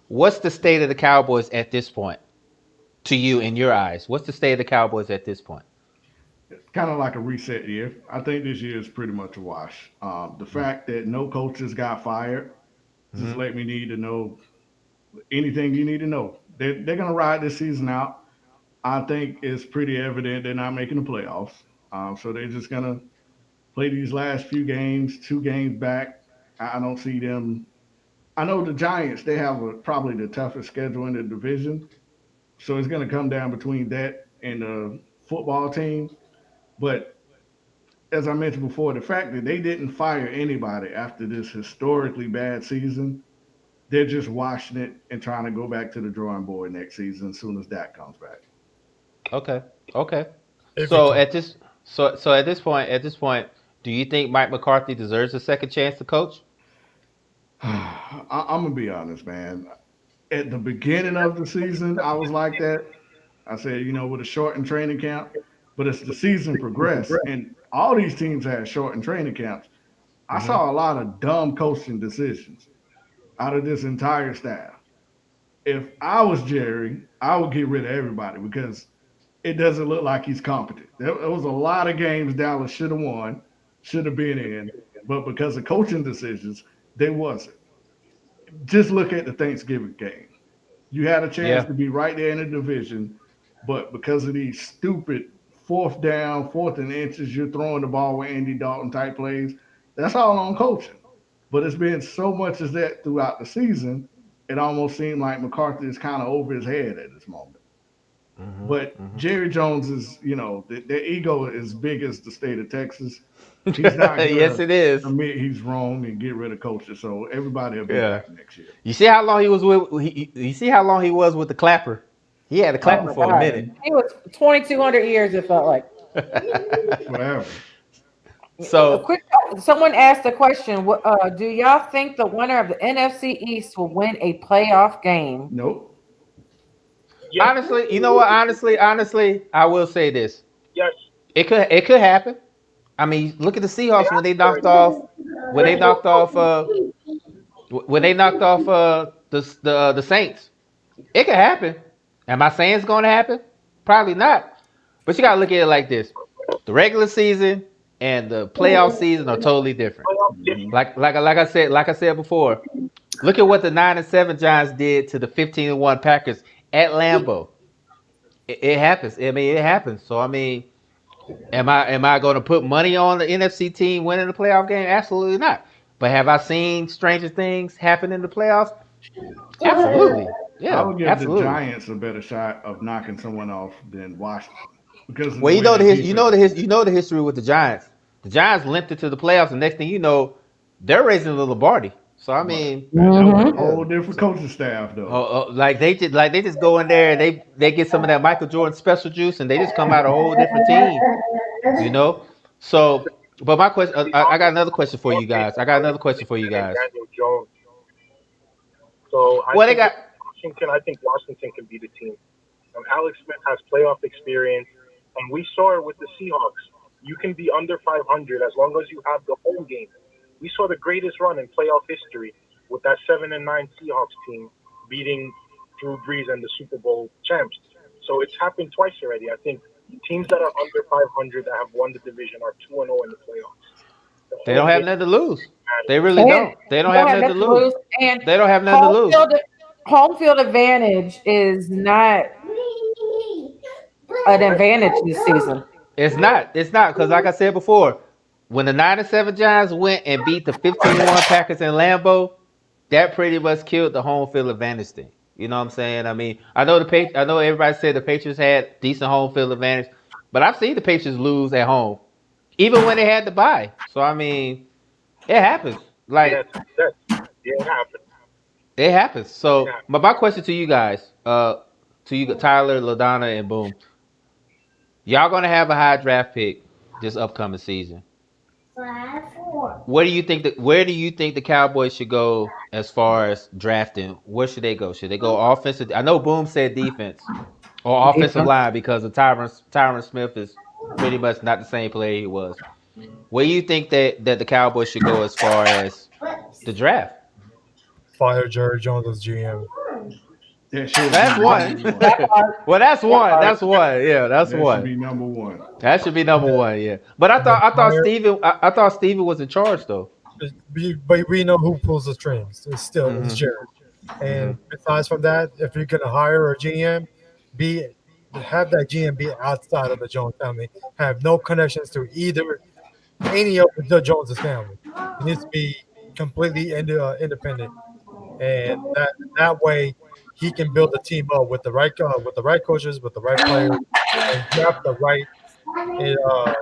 What's the state of the Cowboys at this point to you in your eyes? What's the state of the Cowboys at this point? kind of like a reset year. I think this year is pretty much a wash. The fact that no coaches got fired just Mm-hmm. let me need to know anything you need to know. They're going to ride this season out. I think it's pretty evident they're not making the playoffs. So they're just going to play these last few games, 2 games back. I don't see them. I know the Giants, they have probably the toughest schedule in the division. So it's going to come down between that and the football team. But as I mentioned before, the fact that they didn't fire anybody after this historically bad season, they're just washing it and trying to go back to the drawing board next season as soon as that comes back. Okay. Okay. If he So can. at this so at this point, do you think Mike McCarthy deserves a second chance to coach? I'm gonna be honest, man. At the beginning of the season, I was like that. I said, with a shortened training camp, but as the season progressed, and all these teams had shortened training camps, I Mm-hmm. saw a lot of dumb coaching decisions out of this entire staff. If I was Jerry, I would get rid of everybody because it doesn't look like he's competent. There was a lot of games Dallas should have won, should have been in, but because of coaching decisions, they wasn't. Just look at the Thanksgiving game. You had a chance Yeah. to be right there in the division, but because of these stupid fourth down, fourth and inches, you're throwing the ball with Andy Dalton type plays. That's all on coaching. But it's been so much as that throughout the season, it almost seemed like McCarthy is kind of over his head at this moment. But Mm-hmm. Jerry Jones is, their ego is big as the state of Texas. He's not Mm-hmm. Yes, gonna it is. admit he's wrong and get rid of coaches. So everybody will be Yeah. back next year. You see how long he was with? You see how long he was with the clapper? He had the Oh clapper my for a God. minute. He was 2,200 years, it felt like. Forever. A So quick, someone asked a question. Do y'all think the winner of the NFC East will win a playoff game? Nope. Yes, honestly, you know what? Honestly, I will say this. yes, It could happen. I mean, look at the they Seahawks when they happened knocked already. off when they Yes, knocked off the Saints. It could happen. Am I saying it's going to happen? Probably not. But you got to look at it like this: the regular season and the playoff season are totally different. playoff Hmm. different. Like I said before, look at what the 9-7 Giants did to the 15-1 Packers at Lambeau. It happens. I mean, it happens. So I mean, am I going to put money on the NFC team winning the playoff game? Absolutely not. But have I seen stranger things happen in the playoffs? Absolutely. I Yeah, would give the absolutely. Giants a better shot of knocking someone off than Washington because of the Well, way their defense is. you know the history with the Giants. The Giants limped it to the playoffs, and next thing you know, they're raising the Lombardi. So I Right. mean, That was a Hmm. whole yeah. different So, coaching staff, though. like they just go in there and they get some of that Michael Jordan special juice, and they just come out a whole different team. You know. So, but my question, I got another question for you guys. I got another question for you And guys. Daniel Jones. So Well, they got. I think Washington can be the team. Alex Smith has playoff experience, and we saw it with the Seahawks. You can be under 500 as long as you have the home game. We saw the greatest run in playoff history with that 7-9 Seahawks team beating Drew Brees and the Super Bowl champs. So it's happened twice already. I think teams that are under 500 that have won the division are 2-0 in the playoffs. The They don't home have game nothing to lose. They matters. really And don't. They don't you don't have have nothing to nothing to lose. lose. And They don't have nothing to home lose. field home field advantage is not an advantage this season. It's not. It's not because, like I said before, when the 9-7 Giants went and beat the 15-1 Packers in Lambeau, that pretty much killed the home field advantage thing. You know what I'm saying? I mean, I know everybody said the Patriots had decent home field advantage, but I've seen the Patriots lose at home, even when they had to buy. So I mean, it happens. Yes, Like yes, yeah, it happened. it happens. It So, happened. but my question to you guys, to you, Tyler, Ladonna, and Boom, y'all gonna have a high draft pick this upcoming season. Where do you think the Cowboys should go as far as drafting? Where should they go? Should they go offensive? I know Boom said defense or offensive Defense. line because of Tyron Smith is pretty much not the same player he was. Where do you think that the Cowboys should go as far as the draft? Fire Jerry Jones as GM. That should That's be one. number one. That part, Well, that's that one. part. That's one. Yeah, that's That should one. be number one. That should be number one. Yeah. But And then hire. I thought Steven was in charge though. But we know who pulls the strings. It's Hmm. Jared. Hmm. And besides from that, if you're gonna hire a GM, be have that GM be outside of the Jones family. Have no connections to either any of the Joneses family. He needs to be completely independent, and that way he can build a team up with the right coaches, with the right players, and draft the right uh,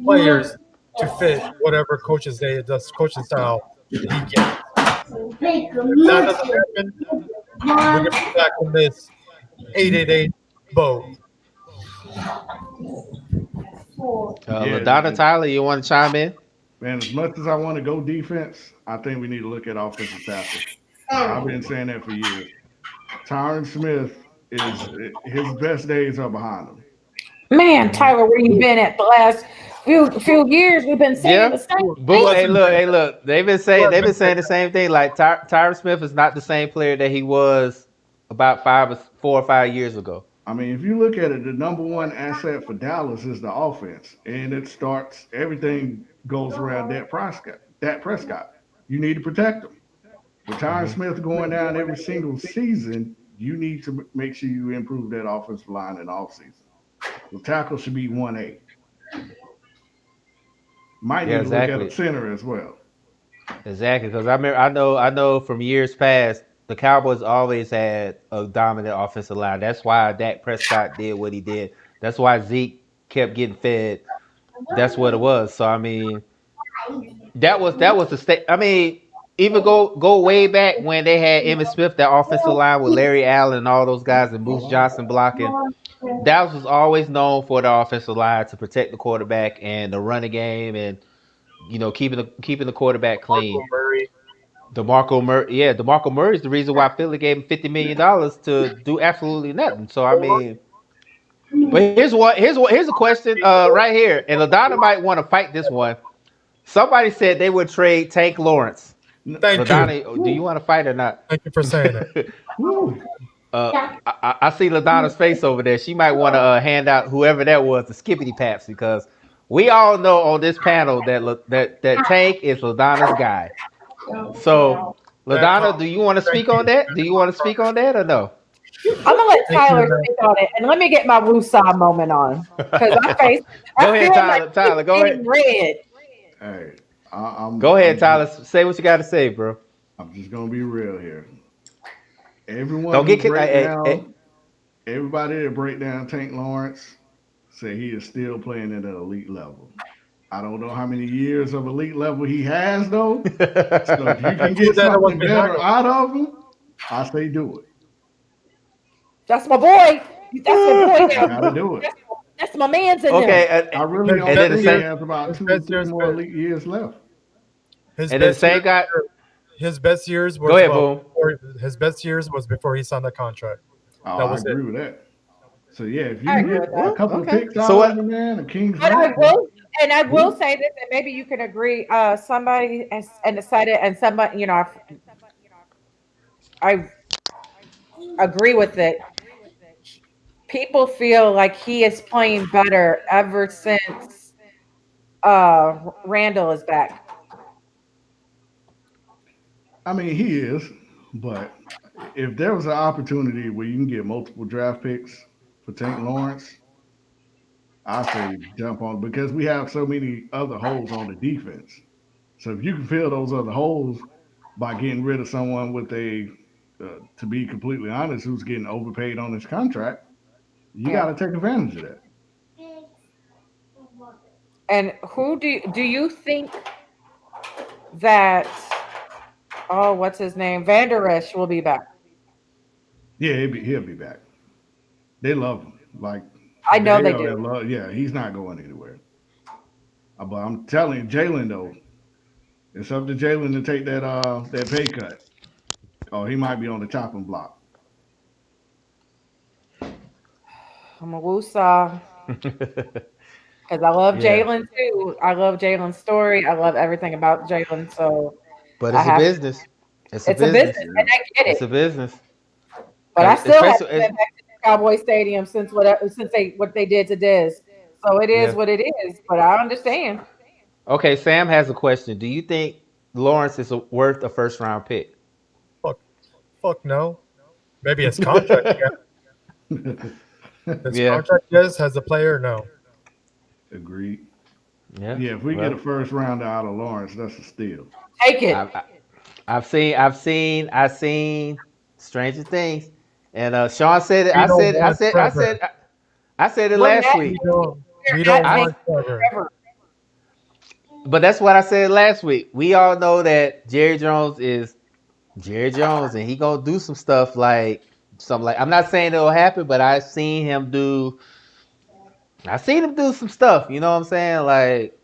players to fit whatever coaching style he gets. If that doesn't happen, we're gonna be back in this 888 boat. Yeah, Ladonna Tyler, you want to chime in? man. As much as I want to go defense, I think we need to look at offensive tackle. I've been saying that for years. Tyron Smith is his best days are behind him. Man, And Tyler, where you been at the last few years? We've been saying Yeah. the same Boo. thing. Hey, look. Who has They've been been saying the same thing. Like Tyron Smith is not the same player that he was about 4 or 5 years ago. I mean, if you look at it, the number one asset for Dallas is the offense, and it starts everything goes around Dak Prescott. Dak Prescott, you need to protect him. With Tyron Hmm. Smith going down every single season, you need to make sure you improve that offensive line in the offseason. The tackle should be 1A. Might Yeah, need to look at a exactly. center as well. Exactly, because I know from years past, the Cowboys always had a dominant offensive line. That's why Dak Prescott did what he did. That's why Zeke kept getting fed. That's what it was. So I mean, that was the state. I mean, even go way back when they had Emmitt Smith, that offensive line with Larry Allen and all those guys and Moose Johnson blocking. Dallas was always known for the offensive line to protect the quarterback and the running game and keeping the quarterback clean. Marco Murray. DeMarco Murray, yeah, DeMarco Murray is the reason why Philly gave him $50 million to do absolutely nothing. So I mean, but here's a question right here, and Ladonna might want to fight this one. Somebody said they would trade Tank Lawrence. Thank you. Ladonna, do you want to fight or not? Thank you for saying that. Woo. I see Ladonna's face over there. She might want to hand out whoever that was the skippity paps because we all know on this panel that Tank is Ladonna's guy. So, That Ladonna, comment. do you want to Thank speak you. on that? Do you want to speak on that or no? I'm gonna let Thank you, Tyler man. speak on it, and let me get my woosah moment on because Go I ahead, feel my Tyler. cheeks Tyler, go getting ahead. red. Hey, I, I'm Go ahead, I'm Tyler. just Say what you got to say, bro. I'm just gonna be real here. Everyone Don't who get kicked. break down, everybody that break down Tank Lawrence say he is still playing at an elite level. I don't know how many years of elite level he has though. So if you And can who get that was something behind better him? out of him, I say do it. That's my boy. That's my boy. You got to do it. That's my man's in there. Okay, I really His and don't then the best think he same, years, has about his two or best three years, more elite years left. his and then the best years, same guy. his best years Go was ahead, boom. his best years was before he signed the contract. Oh, That I was it. agree with that. So yeah, if you I can agree get with a that. Well, couple of okay. picks So out of what? him, man, a King's But I ransom, will, and I will do say this, and maybe you can agree. Somebody and decided, and somebody, I agree with it. People feel like he is playing better ever since Randall is back. I mean, he is, but if there was an opportunity where you can get multiple draft picks for Tank Lawrence, I say jump on because we have so many other holes on the defense. So if you can fill those other holes by getting rid of someone with to be completely honest, who's getting overpaid on his contract, you Yeah. got to take advantage of that. And who do you think that? Oh, what's his name? Vander Esch will be back. Yeah, he'll be back. They love him. Like I know they they are do. in love. Yeah, he's not going anywhere. But I'm telling you, Jalen though, it's up to Jalen to take that pay cut. Oh, he might be on the chopping block. I'm a woosah because I love Yeah, Jalen too. I love Jalen's story. I love everything about Jalen. So but I it's a have. business. It's a It's a business, business. Yeah. and I get It's it. a business. But I still haven't especially, been back to the Cowboy Stadium since what they did to Dez. So it is yeah. what it is. But I understand. Okay, Sam has a question. Do you think Lawrence is worth a first round pick? Fuck, fuck no. Maybe his contract. Yeah, his Yeah, contract. Yes, as a player, no. Agreed. yeah. Yeah, if we get a Well, first rounder out of Lawrence, that's a steal. Take I, it. I, I've seen Stranger Things, and Sean said it. We I don't said, I want said, I Trevor. said, I said it We're last not We week. don't. We we're not don't I, taking want Trevor. Trevor. but that's what I said last week. We all know that Jerry Jones is Jerry Jones, and he gonna do some stuff like something like. I'm not saying it'll happen, but I've seen him do. I seen him do some stuff. You know what I'm saying? Like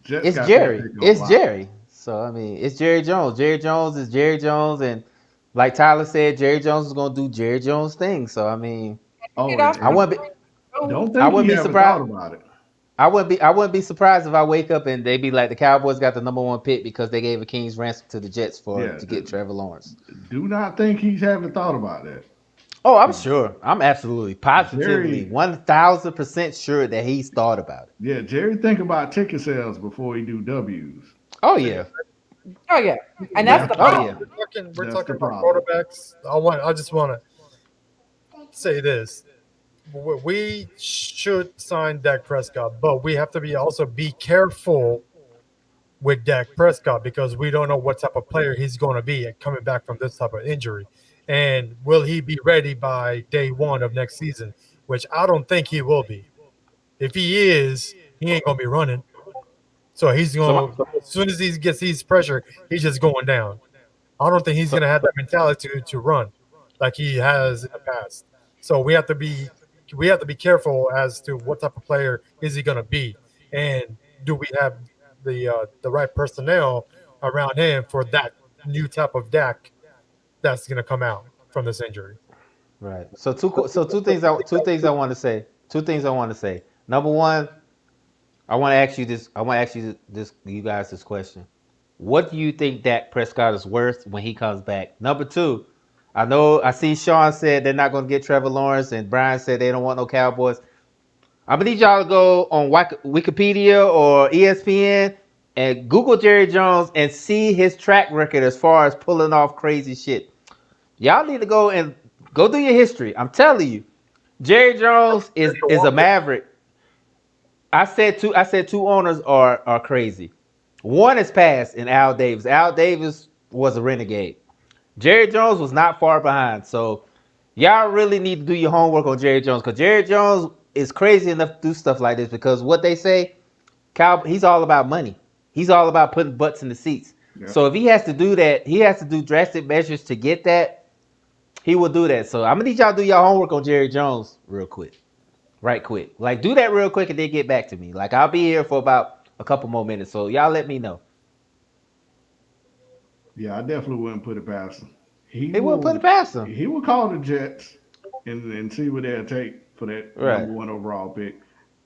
Jets it's got that Jerry. pick on It's lock. Jerry. So I mean, it's Jerry Jones. Jerry Jones is Jerry Jones, and like Tyler said, Jerry Jones is gonna do Jerry Jones things. So I mean, Oh, Get off I my wouldn't be. road. don't I think he wouldn't be haven't thought surprised. about it. I wouldn't be surprised if I wake up and they be like the Cowboys got the number one pick because they gave a king's ransom to the Jets for Yeah, to get Trevor Lawrence. do not think he haven't thought about that. Oh, I'm 'Cause sure. I'm absolutely, positively, Jerry, 1,000% sure that he's thought about it. yeah, Jerry think about ticket sales before he do W's. Oh See, yeah. Oh yeah. And that's That's the the Oh problem. yeah. problem. we're That's talking the about problem. quarterbacks. I just want to say this: we should sign Dak Prescott, but we have to be careful with Dak Prescott because we don't know what type of player he's going to be coming back from this type of injury, and will he be ready by day one of next season? Which I don't think he will be. If he is, he ain't going to be running. So he's So my, going to, as soon as he gets these pressure, he's just going down. I don't think he's so going to have that mentality to run like he has in the past. So we have to be careful as to what type of player is he going to be, and do we have the right personnel around him for that new type of Dak that's going to come out from this injury. right. So two things I want to say. Two things I want to say. Number one, I want to ask you this. I want to ask you guys this question. What do you think Dak Prescott is worth when he comes back? Number two, I know I see Sean said they're not going to get Trevor Lawrence, and Brian said they don't want no Cowboys. I'm gonna need y'all to go on Wikipedia or ESPN and Google Jerry Jones and see his track record as far as pulling off crazy shit. Y'all need to go and go do your history. I'm telling you, Jerry Jones is Herschel is a Walker. maverick. I said two owners are crazy. One is passed in Al Davis. Al Davis was a renegade. Jerry Jones was not far behind. So y'all really need to do your homework on Jerry Jones because Jerry Jones is crazy enough to do stuff like this because what they say, he's all about money. He's all about putting butts in the seats. Yeah. So if he has to do that, he has to do drastic measures to get that. He will do that. So I'm gonna need y'all to do your homework on Jerry Jones real quick, right quick. Like do that real quick and then get back to me. Like I'll be here for about a couple more minutes. So y'all let me know. Yeah, I definitely wouldn't put it past him. He He wouldn't put it will past him. he will call the Jets and see what they'll take for that Right, number one overall pick.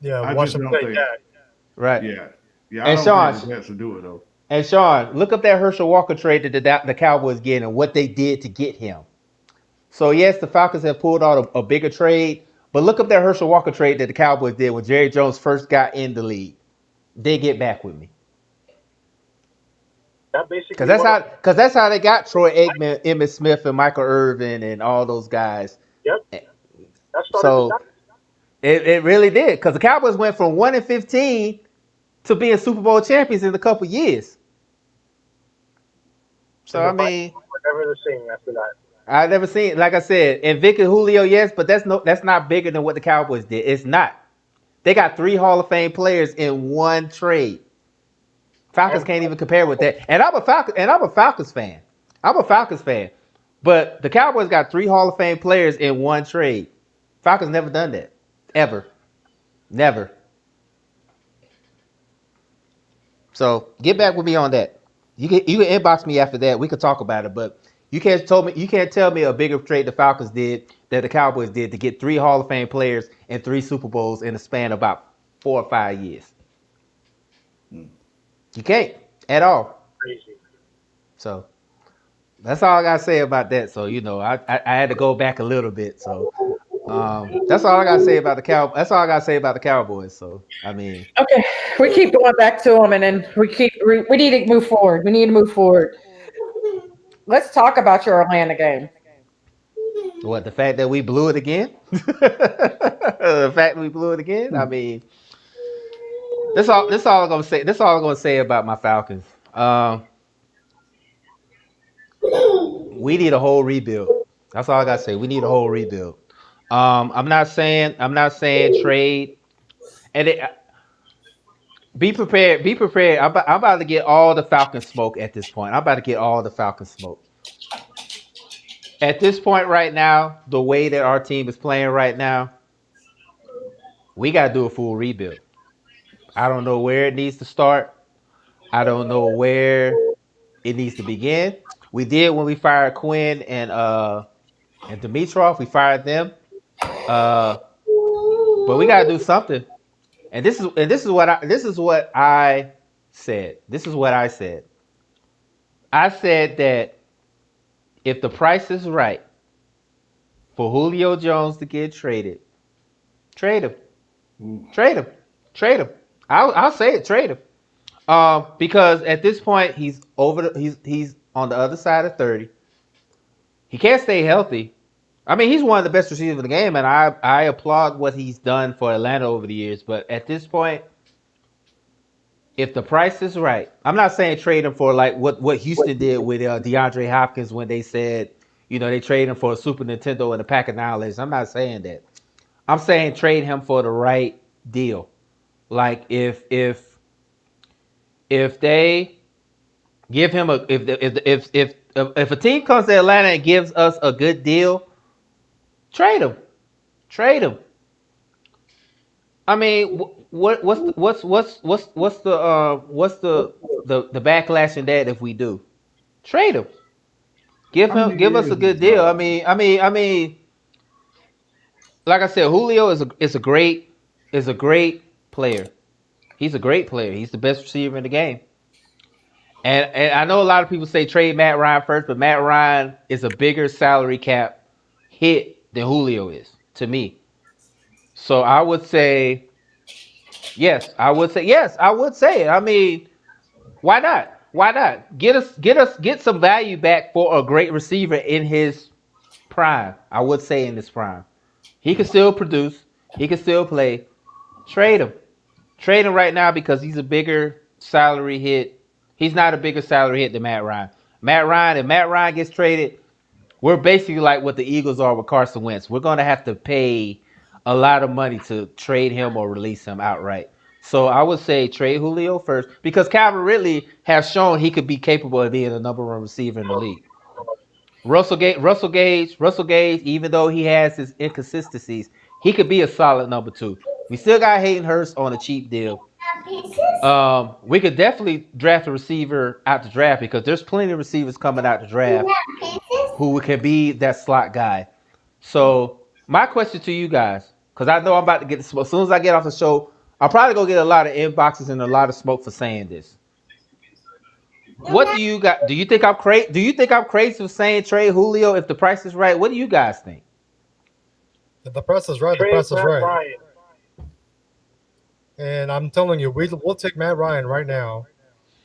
Yeah, I watch just him don't play think Dak. right. yeah. Yeah, I And don't think Sean, the Jets will do it though. look up that Herschel Walker trade that the Cowboys get and what they did to get him. So yes, the Falcons have pulled out a bigger trade, but look up that Herschel Walker trade that the Cowboys did when Jerry Jones first got in the league. They get back with me That because basically that's won how us. because that's how they got Troy Aikman, Emmitt Smith, and Michael Irvin and all those guys. Yep, that started the So dynasty. it really did because the Cowboys went from 1-15 to being Super Bowl champions in a couple years. So And I the Vikings mean, were never the same after that. I never seen like I said, and Vic and Julio, yes, but that's not bigger than what the Cowboys did. It's not. They got three Hall of Fame players in one trade. Falcons And can't even compare with that. And I'm a Falcons fan. I'm a Falcons fan. But the Cowboys got three Hall of Fame players in one trade. Falcons never done that. Ever. Never. So get back with me on that. You can inbox me after that. We could talk about it. But you can't tell me a bigger trade the Falcons did that the Cowboys did to get three Hall of Fame players and three Super Bowls in a span of about 4 or 5 years. Hmm. You can't at all. crazy. So That's all I gotta say about that. So I had to go back a little bit. So that's all I gotta say about the cow. That's all I gotta say about the Cowboys. So I mean, Okay, we keep going back to them, and then we need to move forward. We need to move forward. Let's talk about your Atlanta game. what the fact that we blew it again? The fact that we blew it again. I mean, that's all. That's all I'm gonna say. That's all I'm gonna say about my Falcons. We need a whole rebuild. That's all I gotta say. We need a whole rebuild. I'm not saying trade. And be prepared. Be prepared. I'm about to get all the Falcon smoke at this point. I'm about to get all the Falcon smoke. At this point right now, the way that our team is playing right now, we got to do a full rebuild. I don't know where it needs to start. I don't know where it needs to begin. We did when we fired Quinn and Dimitrov. We fired them. Uh, but we got to do something. And this is what I said. This is what I said. I said that if the price is right for Julio Jones to get traded, trade him, trade him, trade him. I'll say it, trade him. Because at this point he's on the other side of 30. He can't stay healthy. I mean, he's one of the best receivers in the game, and I applaud what he's done for Atlanta over the years. But at this point, if the price is right, I'm not saying trade him for like what Houston did with DeAndre Hopkins when they said, they traded him for a Super Nintendo and a pack of knowledge. I'm not saying that. I'm saying trade him for the right deal. Like if they give him a if a team comes to Atlanta and gives us a good deal, trade him, trade him. I mean, what's the backlash in that if we do trade him? How many Give us a years good is deal. I mean, like I said, Julio is a great player. He's a great player. He's the best receiver in the game. And I know a lot of people say trade Matt Ryan first, but Matt Ryan is a bigger salary cap hit than Julio is to me. So I would say yes. I would say yes. I would say it. I mean, why not? Why not? Get some value back for a great receiver in his prime. I would say in his prime. He can still produce. He can still play. Trade him. Trade him right now because he's a bigger salary hit. He's not a bigger salary hit than Matt Ryan. If Matt Ryan gets traded, we're basically like what the Eagles are with Carson Wentz. We're going to have to pay a lot of money to trade him or release him outright. So I would say trade Julio first because Calvin Ridley has shown he could be capable of being a number one receiver in the league. Russell Gage, even though he has his inconsistencies, he could be a solid number two. We still got Hayden Hurst on a cheap deal. We could definitely draft a receiver out the draft because there's plenty of receivers coming out the draft who can be that slot guy. So my question to you guys, because I know I'm about to get the smoke. As soon as I get off the show, I'll probably go get a lot of inboxes and a lot of smoke for saying this. What do you got? Do you think I'm crazy? Do you think I'm crazy for saying trade Julio if the price is right? What do you guys think? If the press is right, the Trade press is Matt right. Ryan. And I'm telling you, we'll take Matt Ryan right now.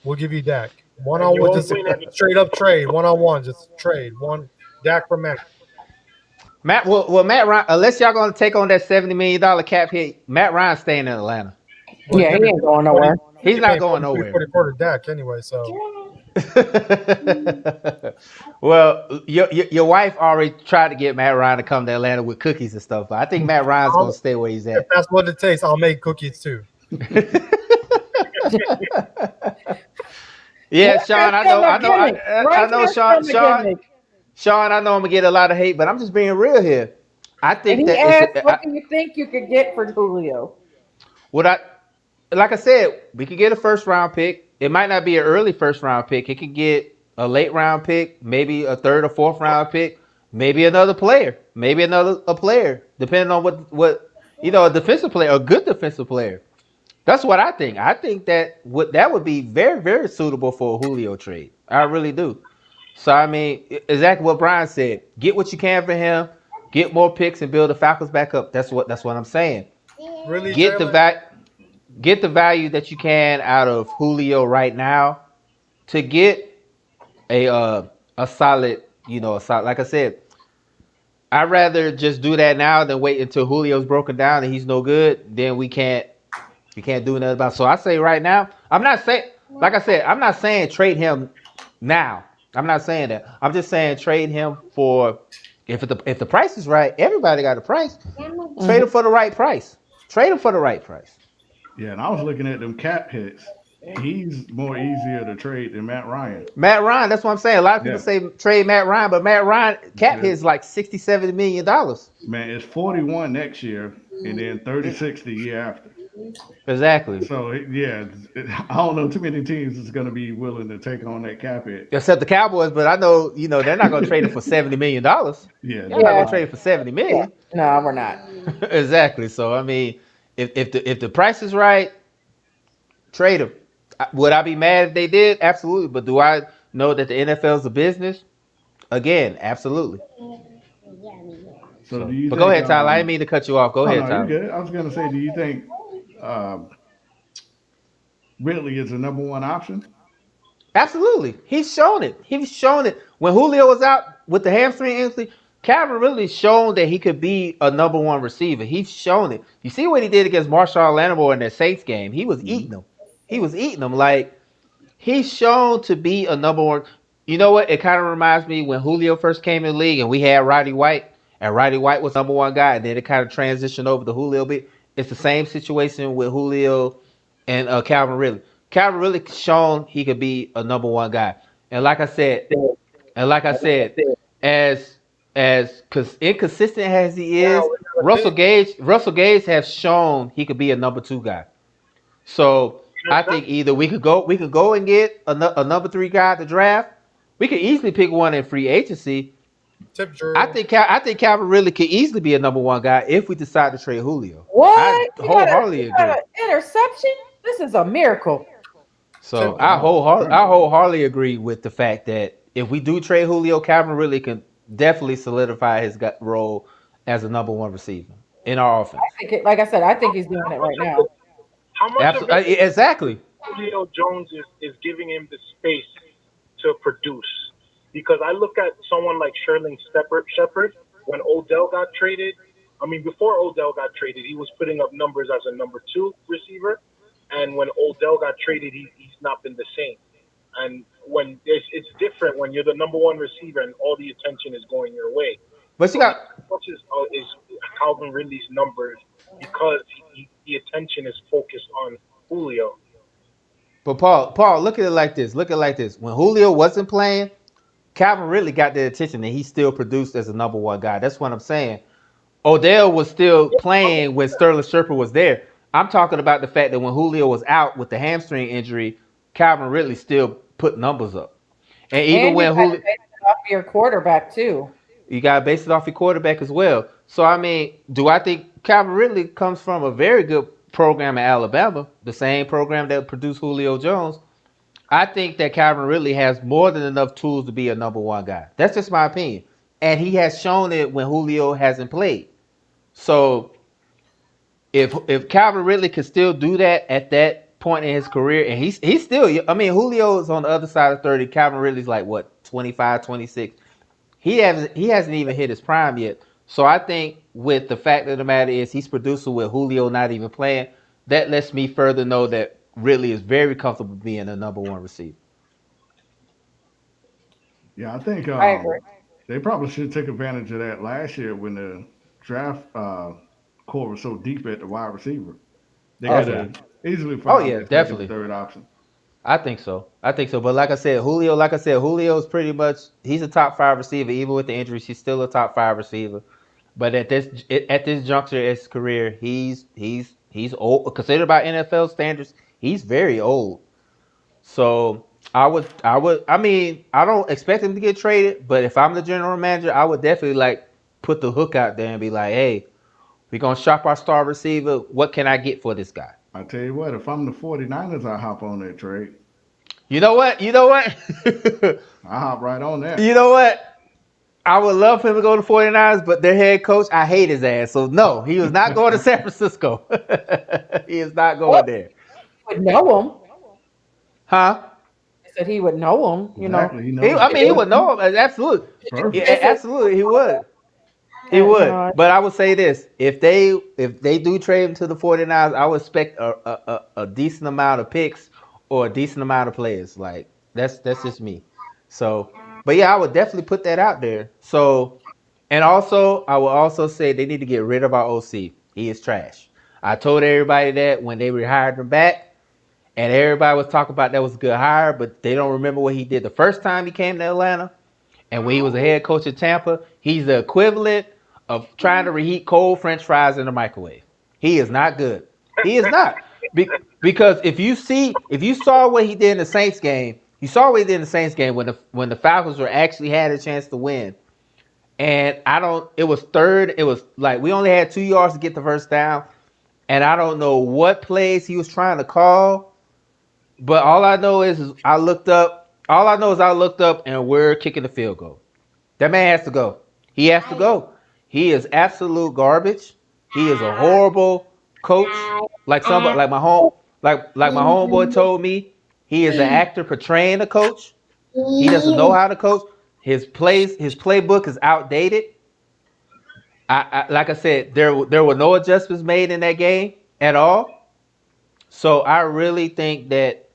We'll give you Dak. One And on you one, won't just win any. straight up trade. One on one, just trade. One Dak for Matt. Matt Ryan, unless y'all gonna take on that $70 million cap hit, Matt Ryan's staying in Atlanta. Well, Yeah, he ain't going 40, nowhere. He's you're not paying going 43, nowhere. 44 to Dak anyway. So Well, your wife already tried to get Matt Ryan to come to Atlanta with cookies and stuff, but I think Matt Ryan's gonna stay where he's if at. that's what it takes, I'll make cookies too. Yeah, Where's Sean, I know, from a I know, gimmick? I Right know, there Sean, from a Sean, gimmick. Sean, I know I'm gonna get a lot of hate, but I'm just being real here. I And think he that it's asked, "What do you think you could get for Julio?" what I like I said, we could get a first round pick. It might not be an early first round pick. It could get a late round pick, maybe a third or fourth round pick, maybe another player, maybe another a player, depending on what a defensive player, a good defensive player. That's what I think. I think that would be very very suitable for a Julio trade. I really do. So I mean, exactly what Brian said. Get what you can for him. Get more picks and build the Falcons back up. That's what I'm saying. Really, Get the Jalen? va- get the value that you can out of Julio right now to get a uh, a solid, a solid. Like I said, I'd rather just do that now than wait until Julio's broken down and he's no good. Then we can't do nothing about it. So I say right now, I'm not saying, like I said, I'm not saying trade him now. I'm not saying that. I'm just saying trade him for if the price is right. Everybody got a price. Trade Mhm. him for the right price. Trade him for the right price. Yeah, and I was looking at them cap hits. He's more easier to trade than Matt Ryan. Matt Ryan. That's what I'm saying. A lot of people Yeah, say trade Matt Ryan, but Matt Ryan cap hit it- is like 60, $70 million. man, it's 41 next year and then It- 36 the year after. exactly. So yeah, I don't know too many teams that's going to be willing to take on that cap hit. Except the Cowboys, but I know they're not going to trade it for $70 million. Yeah, Y'all not no, Yeah, going to trade it for 70 yeah. million. No, we're not. Exactly. So I mean, if the price is right, trade him. Would I be mad if they did? Absolutely. But do I know that the NFL is a business? Again, absolutely. So do So, you but go think? ahead, Tyler. I didn't mean to cut you off. Go Oh ahead, no, you're Tyler. good. I was going to say, do you think um, Ridley is the number one option? Absolutely. He's shown it. He's shown it. When Julio was out with the hamstring injury, Calvin really shown that he could be a number one receiver. He's shown it. You see what he did against Marshall Lattimore in that Saints game? He was eating Hmm. them. He was eating them. Like he's shown to be a number one. You know what? It kind of reminds me when Julio first came in the league and we had Roddy White, and Roddy White was number one guy, and then it kind of transitioned over to Julio a bit. It's the same situation with Julio and Calvin Ridley. Calvin Ridley shown he could be a number one guy, and like I said, as inconsistent as he Now, is, we got a thing. Russell Gage has shown he could be a number two guy. So You know, I think either we could go and get a number three guy to draft. We could easily pick one in free agency. Tip I drill. think I think Calvin really could easily be a number one guy if we decide to trade Julio. I What? You wholeheartedly got agree. an interception? This is a miracle. So Tip Oh wow, I incredible. wholeheartedly agree with the fact that if we do trade Julio, Calvin really can definitely solidify his role as a number one receiver in our I offense. think like I said, I think he's how doing it much right of now. it? How much of it Absolutely, exactly. Julio Jones is giving him the space to produce? Because I look at someone like Sherling Shepherd when Odell got traded. I mean, before Odell got traded, he was putting up numbers as a number two receiver, and when Odell got traded, he's not been the same. And when it's different when you're the number one receiver and all the attention is going your way. But you So got how much is Calvin Ridley's numbers because the attention is focused on Julio? But Paul, look at it like this. Look at it like this. When Julio wasn't playing, Calvin really got their attention, and he still produced as a number one guy. That's what I'm saying. Odell was still Yeah, playing when Sterling Sherper was there. I'm talking about the fact that when Julio was out with the hamstring injury, Calvin Ridley still put numbers up. And even And you when got to Julio, base it off your quarterback too. you got to base it off your quarterback as well. So I mean, do I think Calvin Ridley comes from a very good program in Alabama, the same program that produced Julio Jones? I think that Calvin Ridley has more than enough tools to be a number one guy. That's just my opinion. And he has shown it when Julio hasn't played. So if Calvin Ridley could still do that at that point in his career, and he's still, I mean, Julio is on the other side of 30. Calvin Ridley's like what, 25, 26. He hasn't even hit his prime yet. So I think with the fact of the matter is he's producing with Julio not even playing. That lets me further know that Ridley is very comfortable being a number one receiver. Yeah, I think I agree. they probably should take advantage of that last year when the draft core was so deep at the wide receiver. They Oh could yeah. have easily Oh found yeah, their second or definitely. third option. I think so. I think so. But like I said, Julio is pretty much he's a top five receiver. Even with the injuries, he's still a top five receiver. But at this juncture in his career, he's old. Considered by NFL standards, he's very old. So I mean I don't expect him to get traded. But if I'm the general manager, I would definitely like put the hook out there and be like, hey, we're gonna shop our star receiver. What can I get for this guy? I tell you what, if I'm the 49ers, I hop on that trade. You know what? You know what? I hop right on that. You know what? I would love for him to go to 49ers, but their head coach, I hate his ass. So no, he was not going to San Francisco. He is not going Well, there. he would know him. Huh? I said he would know him. Exactly. He He, knows I the mean, he If would system know him. Absolutely. he perfect. Yeah, visit, absolutely, he would. He you would. know, But I would say this. If they do trade him to the 49ers, I would expect a decent amount of picks or a decent amount of players. Like that's just me. So but yeah, I would definitely put that out there. So and also I will also say they need to get rid of our OC. He is trash. I told everybody that when they rehired him back, and everybody was talking about that was a good hire, but they don't remember what he did the first time he came to Atlanta. And when he was a head coach at Tampa, he's the equivalent of trying to reheat cold French fries in the microwave. He is not good. He is not. Because if you saw what he did in the Saints game, you saw what he did in the Saints game when the Falcons were actually had a chance to win. And I don't. It was third. It was like we only had 2 yards to get the first down, and I don't know what plays he was trying to call. But all I know is I looked up. All I know is I looked up, and we're kicking the field goal. That man has to go. He has to go. He is absolute garbage. He is a horrible coach. Like somebody, like my homeboy told me, he is an actor portraying a coach. He doesn't know how to coach. His playbook is outdated. Like I said, there were no adjustments made in that game at all. So I really think that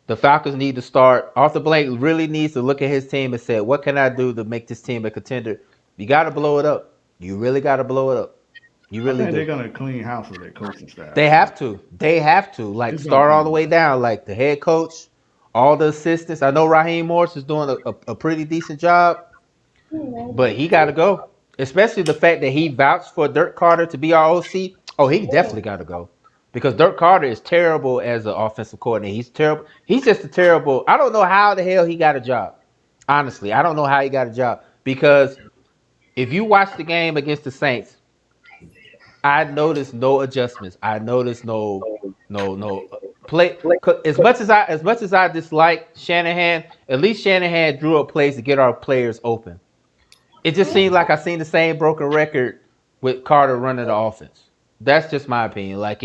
the Falcons need to start. Arthur Blank really needs to look at his team and say, "What can I do to make this team a contender?" You got to blow it up. You really got to blow it up. You I really think they're do. gonna clean house with their coaching staff, They man. have to. They have to. Like It's gonna start all come the way together. down. Like the head coach, all the assistants. I know Raheem Morris is doing a pretty decent job, but he got to go. Especially the fact that he vouched for Dirk Carter to be our OC. Oh, he definitely got to go because Dirk Carter is terrible as an offensive coordinator. He's terrible. He's just a terrible. I don't know how the hell he got a job. Honestly, I don't know how he got a job because if you watch the game against the Saints, I noticed no adjustments. I noticed no play. As much as I dislike Shanahan, at least Shanahan drew up plays to get our players open. It just seemed like I seen the same broken record with Carter running the offense. That's just my opinion. Like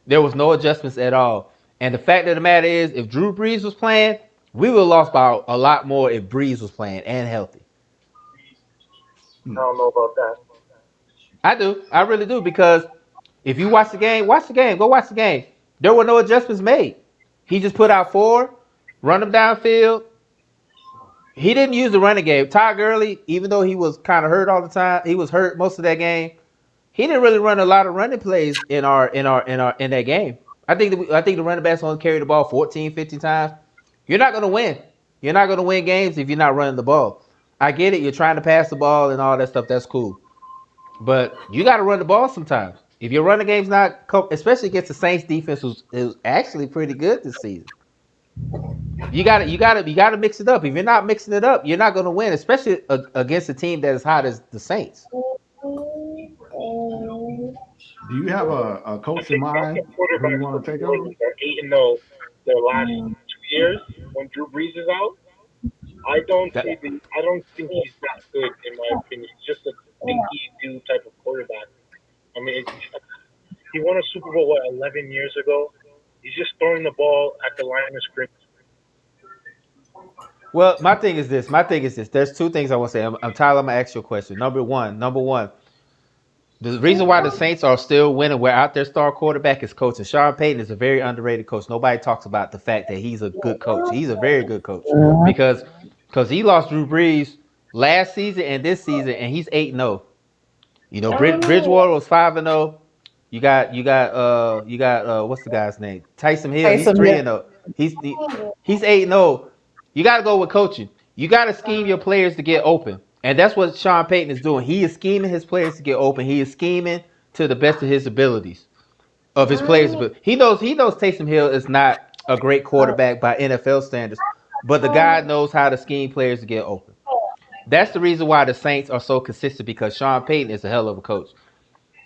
there was no adjustments at all. And the fact of the matter is, if Drew Brees was playing, we would have lost by a lot more if Brees was playing and healthy. I don't know about that. I do. I really do because if you watch the game, watch the game. Go watch the game. There were no adjustments made. He just put out four, run them downfield. He didn't use the running game. Todd Gurley, even though he was kind of hurt all the time, he was hurt most of that game. He didn't really run a lot of running plays in that game. I think the running backs only carried the ball 14, 15 times. You're not gonna win. You're not gonna win games if you're not running the ball. I get it. You're trying to pass the ball and all that stuff. That's cool. But you got to run the ball sometimes. If your running game's not, especially against the Saints defense, was actually pretty good this season. You got to mix it up. If you're not mixing it up, you're not going to win, especially against a team that is hot as the Saints. Do you have a I coach in think mind Falcons who you quarterbacks want look to take good over? when they're 8-0 their last 2 years when Drew Brees is out. That, I don't think he's that good in my opinion. He's just a dinky do type of quarterback. I mean, he won a Super Bowl 11 years ago. He's just throwing the ball at the line of scrimmage. well, my thing is this. My thing is this. There's two things I want to say. I'm Tyler. I'm gonna ask you a question. Number one. The reason why the Saints are still winning without their star quarterback is coach. And Sean Payton is a very underrated coach. Nobody talks about the fact that he's a good coach. He's a very good coach because he lost Drew Brees last season and this season, and he's 8-0. You know, Bridgewater was 5-0. You got what's the guy's name? Tyson Hill. He's Taysom three Hill. and 0. He's 8-0. You got to go with coaching. You got to scheme your players to get open, and that's what Sean Payton is doing. He is scheming his players to get open. He is scheming to the best of his abilities of his players. But he knows Taysom Hill is not a great quarterback by NFL standards, but the guy knows how to scheme players to get open. That's the reason why the Saints are so consistent because Sean Payton is a hell of a coach.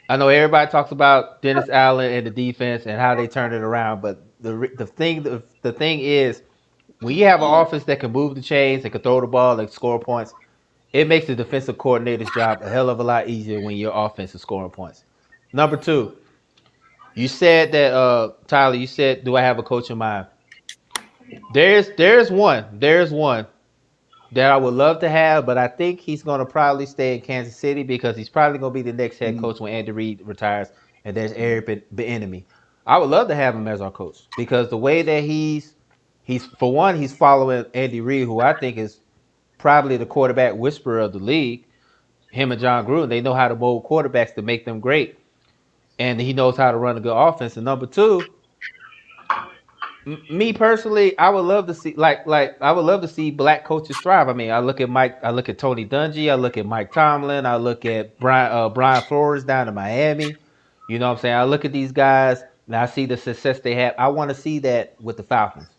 I know everybody talks about Dennis Allen and the defense and how they turned it around, but the thing is when you have an offense that can move the chains, that can throw the ball, that can score points, it makes the defensive coordinator's job a hell of a lot easier when your offense is scoring points. Number two, you said that Tyler, you said, do I have a coach in mind? There's one that I would love to have, but I think he's going to probably stay in Kansas City because he's probably going to be the next head Mm, coach when Andy Reid retires, and there's Eric Bieniemy. I would love to have him as our coach because the way that he's for one, he's following Andy Reid, who I think is probably the quarterback whisperer of the league. Him and John Gruden, they know how to mold quarterbacks to make them great, and he knows how to run a good offense. And number two, me personally, I would love to see I would love to see black coaches thrive. I mean, I look at Tony Dungy, I look at Mike Tomlin, I look at Brian Flores down in Miami. You know what I'm saying? I look at these guys and I see the success they have. I want to see that with the Falcons.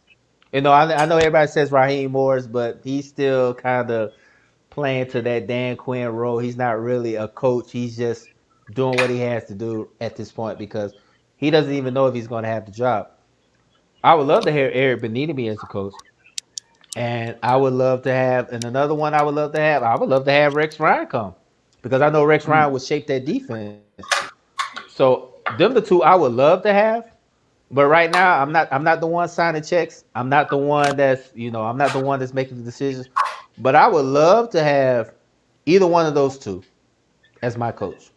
You know, I know everybody says Raheem Morris, but he's still kind of playing to that Dan Quinn role. He's not really a coach. He's just doing what he has to do at this point because he doesn't even know if he's going to have the job. I would love to hear Eric Bieniemy as a coach, and I would love to have. And another one I would love to have Rex Ryan come because I know Rex Ryan mm. would shape that defense. So them the two I would love to have. But right now, I'm not the one signing checks. I'm not the one I'm not the one that's making the decisions. But I would love to have either one of those two as my coach.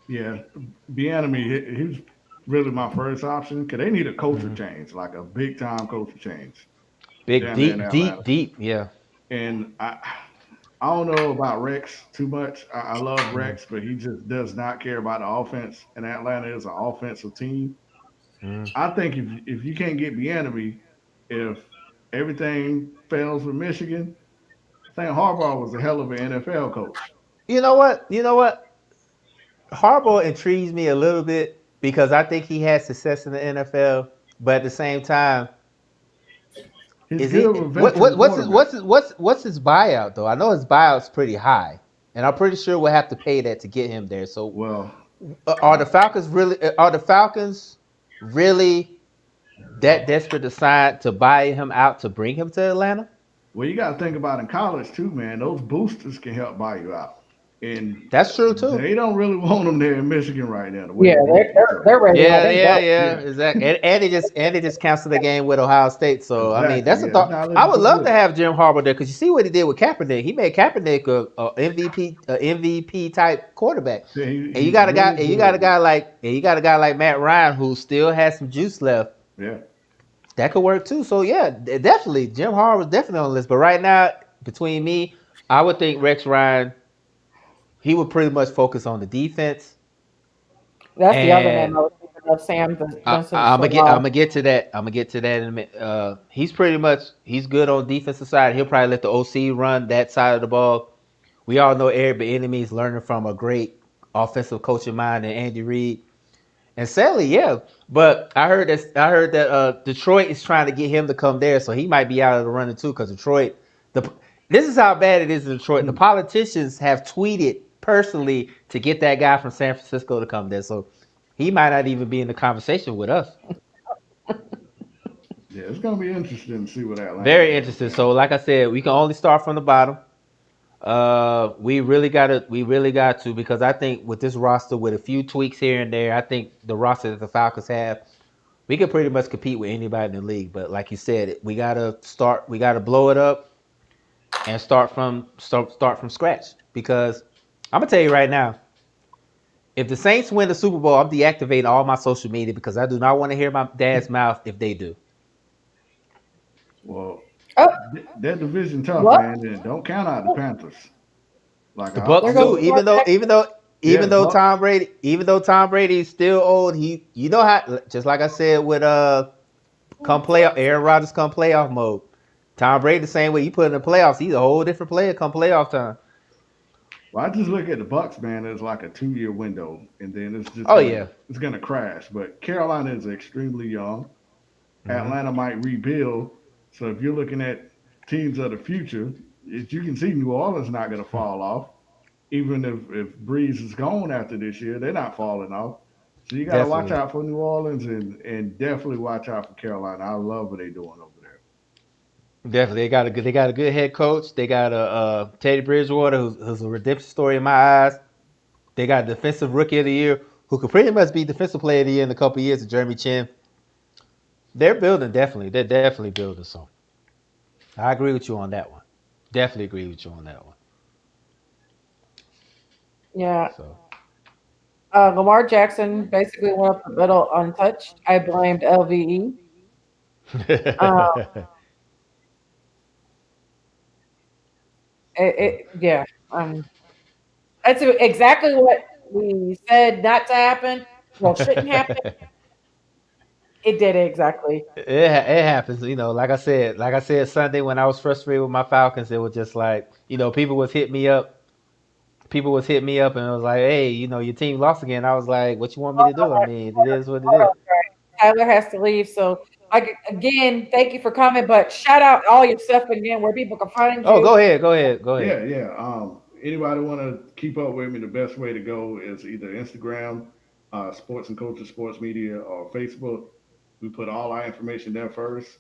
Yeah, Bieniemy, he was really my first option because they need a culture Hmm. change, like a big time culture change Big, down there in deep, Atlanta. deep, deep. Yeah. And I don't know about Rex too much. I love Mm-hmm. Rex, but he just does not care about the offense. And Atlanta is an offensive team. I think if you can't get Bieniemy, if everything fails with Michigan, I think Harbaugh was a hell of an NFL coach. You know what? You know what? Harbaugh intrigues me a little bit because I think he had success in the NFL, but at the same time, He's is good he with veteran quarterbacks. what's his buyout though? I know his buyout's pretty high, and I'm pretty sure we'll have to pay that to get him there. So, Well, are uh, the Falcons really that desperate to sign to buy him out to bring him to Atlanta? well, you got to think about in college too, man. Those boosters can help buy you out, and That's true too. they don't really want them there in Michigan right now. The way Yeah, it's looking, they're so ready to have Yeah, them yeah, go. yeah, yeah, exactly. And they just canceled the game with Ohio State. So I mean, exactly. that's a Yeah, it's thought. not I looking would too love to good. have Jim Harbaugh there because you see what he did with Kaepernick. He made Kaepernick a MVP type quarterback. Yeah, And you he's got a guy, really good. and you got a guy like Matt Ryan who still has some juice left. Yeah, That could work too. So yeah, definitely Jim Harbaugh was definitely on the list. But right now, between me, I would think Rex Ryan he would pretty much focus on the defense That's the other and name I was thinking of, Sam Vincent I'm Sherrod. gonna get to that. I'm gonna get to that in a minute. He's pretty much he's good on the defensive side. He'll probably let the OC run that side of the ball. We all know Eric Bieniemy is learning from a great offensive coaching mind and Andy Reid. And sadly, yeah. But I heard that Detroit is trying to get him to come there, so he might be out of the running too. Because Detroit, the this is how bad it is in Detroit. The hmm. politicians have tweeted personally to get that guy from San Francisco to come there, so he might not even be in the conversation with us. Yeah, it's gonna be interesting to see what Atlanta Very does, interesting. man. So, like I said, we can only start from the bottom. We really got to because I think with this roster, with a few tweaks here and there, I think the roster that the Falcons have, we can pretty much compete with anybody in the league. But like you said, we gotta blow it up and start from scratch. Because I'm gonna tell you right now, if the Saints win the Super Bowl, I'm deactivating all my social media because I do not want to hear my dad's mouth if they do. Well, Oh, that division tough, what? man. And don't count out the Panthers. Like The There Bucks goes too. the I'm quarterback. yeah, the Bucks. Even though Tom Brady is still old, he you know how just like I said with come playoff Aaron Rodgers come playoff mode. Tom Brady the same way you put in the playoffs, he's a whole different player come playoff time. Well, I just look at the Bucks, man, as like a 2 year window, and then Oh yeah. it's gonna crash. But Carolina is extremely young. Hmm. Atlanta might rebuild. So if you're looking at teams of the future, you can see New Orleans not gonna fall off. Even if Breeze is gone after this year, they're not falling off. So you got to watch Definitely. out for New Orleans and definitely watch out for Carolina. I love what they're doing over there. Definitely, they got a good head coach. They got a Teddy Bridgewater, who's a redemption story in my eyes. They got defensive rookie of the year, who could pretty much be defensive player of the year in a couple of years, Jeremy Chin. They're building definitely. They're definitely building. So I agree with you on that one. Definitely agree with you on that one. Yeah. So Lamar Jackson basically went up the middle untouched. I blamed LVE. Uh, yeah. Um, that's exactly what we said not to happen. Well, shouldn't happen. It did exactly. it happens, like I said Sunday when I was frustrated with my Falcons, it was just like, people was hitting me up and it was like, hey, your team lost again. I was like, what you want me to do? I mean, it is what it is. Tyler has to leave. So, again, thank you for coming. But shout out all your stuff again where people can find Oh, you. go ahead, go ahead, go ahead. Yeah, yeah. Anybody want to keep up with me? The best way to go is either Instagram, Sports and Culture Sports Media, or Facebook. We put all our information there first.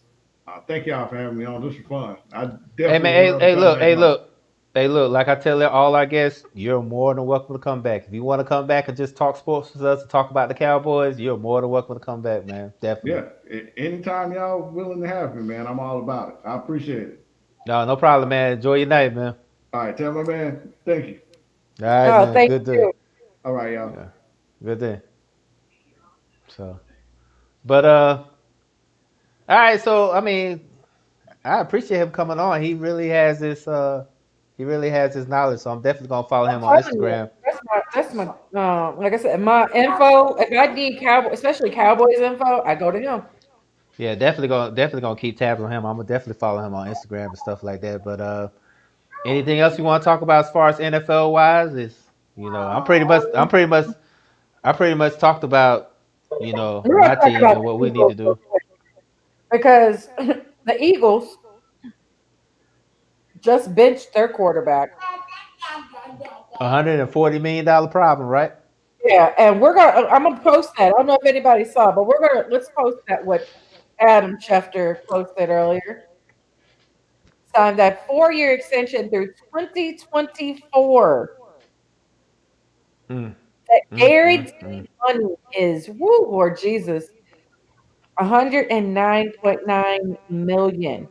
Thank y'all for having me on. This was fun. I Hey definitely man, would hey, love to hey come look, back hey on. look, hey look. Like I tell all our guests, you're more than welcome to come back. If you want to come back and just talk sports with us and talk about the Cowboys, you're more than welcome to come back, man. Definitely. Yeah, anytime y'all willing to have me, man, I'm all about it. I appreciate it. No, no problem, man. Enjoy your night, man. All right, tell my man, thank you. All right, Oh, man. thank Good day. you. All right, y'all. Yeah, good day. So, but all right. So I mean, I appreciate him coming on. He really has his knowledge. So I'm definitely gonna follow I'm him on telling you, Instagram. that's my. Like I said, my info. If I need Cowboy, especially Cowboys info, I go to him. Yeah, definitely gonna keep tabs on him. I'm gonna definitely follow him on Instagram and stuff like that. But anything else you want to talk about as far as NFL wise? Is I pretty much talked about We're gonna my talk team about and what the we need Eagles to real do. quick because the Eagles just benched their quarterback. $140 million problem, right? Yeah, and we're gonna. I'm gonna post that. I don't know if anybody saw, but let's post that what Adam Schefter posted earlier. Signed that 4-year extension through 2024. Mm, That mm, mm, guaranteed mm. money is, woo, Lord Jesus, 109.9 million.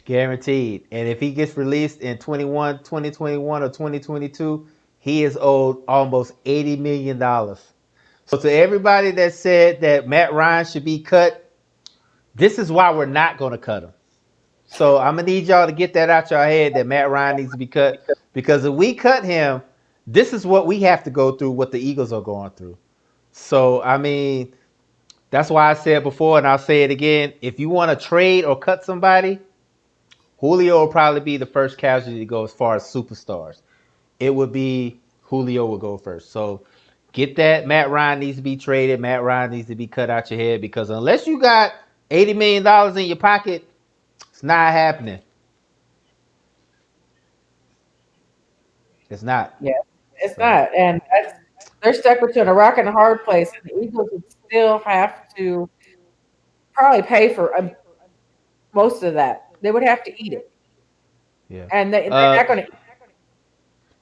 Guaranteed. And if he gets released in 2021 or 2022, he is owed almost $80 million. So to everybody that said that Matt Ryan should be cut, this is why we're not going to cut him. So I'm gonna need y'all to get that out your head that Matt Ryan needs to be cut, because if we cut him, this is what we have to go through. What the Eagles are going through. So I mean, that's why I said before, and I'll say it again. If you want to trade or cut somebody, Julio will probably be the first casualty to go as far as superstars. It would be Julio will go first. So get that. Matt Ryan needs to be traded. Matt Ryan needs to be cut out your head, because unless you got $80 million in your pocket, it's not happening. It's not. Yeah, it's So not, and they're stuck between a rock and a hard place. And the Eagles would still have to probably pay for most of that. They would have to eat it, yeah. and they're Uh not going to.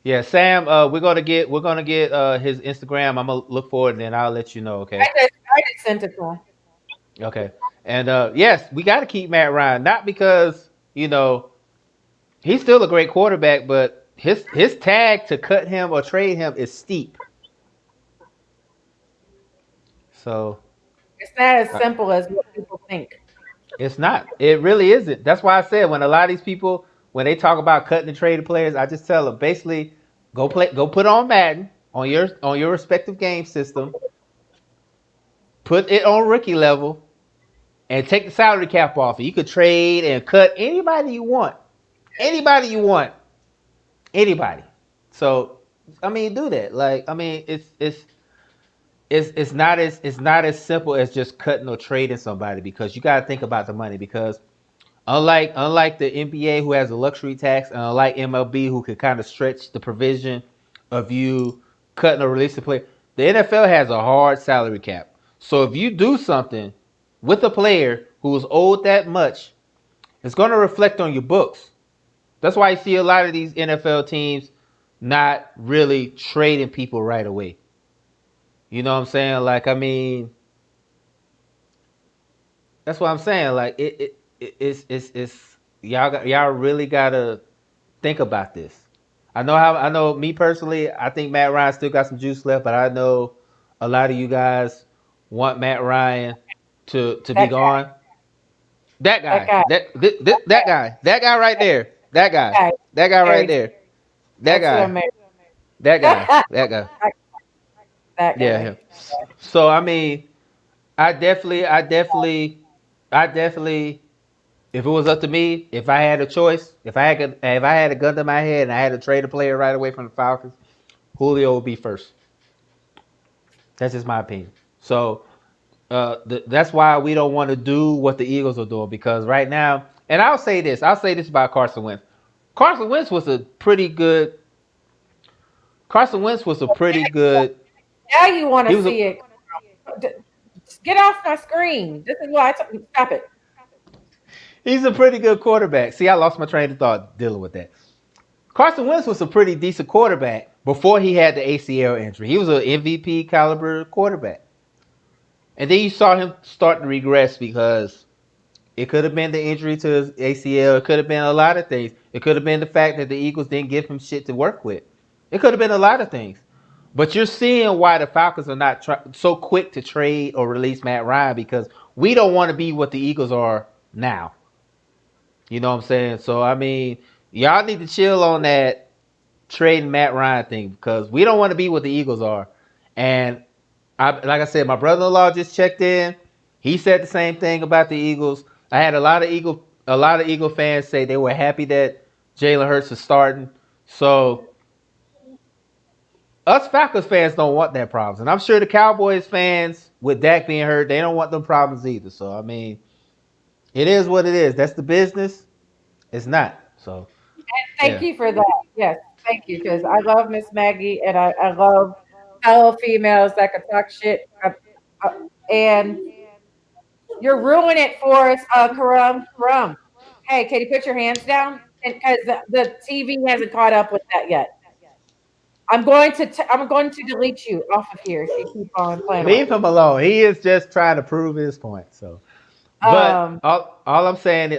yeah, Sam, we're gonna get his Instagram. I'm gonna look for it and then I'll let you know, okay? I just sent it to them. Okay. And yes, we gotta keep Matt Ryan. Not because, he's still a great quarterback, but his tag to cut him or trade him is steep. So It's not as uh, simple as what people think. it's not. It really isn't. That's why I said, when a lot of these people, when they talk about cutting and trading players, I just tell them basically go put on Madden on your respective game system, put it on rookie level, and take the salary cap off. You could trade and cut anybody you want. Anybody you want. Anybody. So I mean, do that. Like, I mean, it's not as simple as just cutting or trading somebody, because you got to think about the money. Because unlike the NBA, who has a luxury tax, and unlike MLB, who could kind of stretch the provision of you cutting or releasing player, the NFL has a hard salary cap. So if you do something with a player who is owed that much, It's going to reflect on your books. That's why you see a lot of these NFL teams not really trading people right away. You know what I'm saying? Like, I mean, that's what I'm saying. Like, it's y'all really gotta think about this. I know me personally. I think Matt Ryan still got some juice left, but I know a lot of you guys want Matt Ryan to be That guy, gone. That that guy, guy, that guy right there, guy, that guy right Harry. there, that That's who I guy, married. that that guy. Yeah, guy. him. So I mean, I definitely, if it was up to me, if I had a choice, if I had a gun to my head and I had to trade a player right away from the Falcons, Julio would be first. That's just my opinion. So that's why we don't want to do what the Eagles are doing because right now, and I'll say this about Carson Wentz. Carson Wentz was a pretty good. Carson Wentz was a pretty good. Now you want He to was a see it? D- Get off my screen. This is why stop it. he's a pretty good quarterback. See, I lost my train of thought dealing with that. Carson Wentz was a pretty decent quarterback before he had the ACL injury. He was an MVP caliber quarterback. And then you saw him start to regress because it could have been the injury to his ACL. It could have been a lot of things. It could have been the fact that the Eagles didn't give him shit to work with. It could have been a lot of things. But you're seeing why the Falcons are not so quick to trade or release Matt Ryan because we don't want to be what the Eagles are now. You know what I'm saying? So, I mean, y'all need to chill on that trading Matt Ryan thing because we don't want to be what the Eagles are. And like I said, my brother-in-law just checked in. He said the same thing about the Eagles. I had a lot of Eagle fans say they were happy that Jalen Hurts is starting. So us Falcons fans don't want that problems, and I'm sure the Cowboys fans with Dak being hurt, they don't want them problems either. So I mean, it is what it is. That's the business. It's not. So Thank yeah. you for that. Yes, thank you because I love Miss Maggie and I love fellow females that can talk shit. Uh, and you're ruining it for us, Karam. Karam. Hey, can you put your hands down? Because the TV hasn't caught up with that yet. I'm going to delete you off of here if you keep on playing around. Leave him alone. He is just trying to prove his point. So, but Um, all I'm saying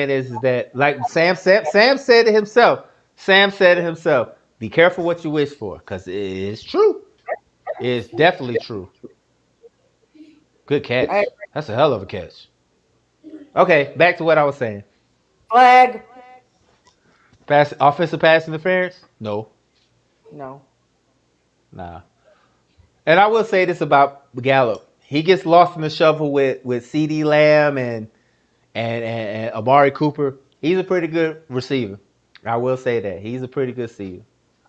is that, like Sam said it himself. Sam said it himself. Be careful what you wish for, because it is true. It's definitely true. Good I catch. That's a hell of a catch. Okay, back to what I was saying. flag. Offensive pass interference? No, No. nah. And I will say this about Gallup. He gets lost in the shuffle with C.D. Lamb and Amari Cooper. He's a pretty good receiver. I will say that. He's a pretty good receiver.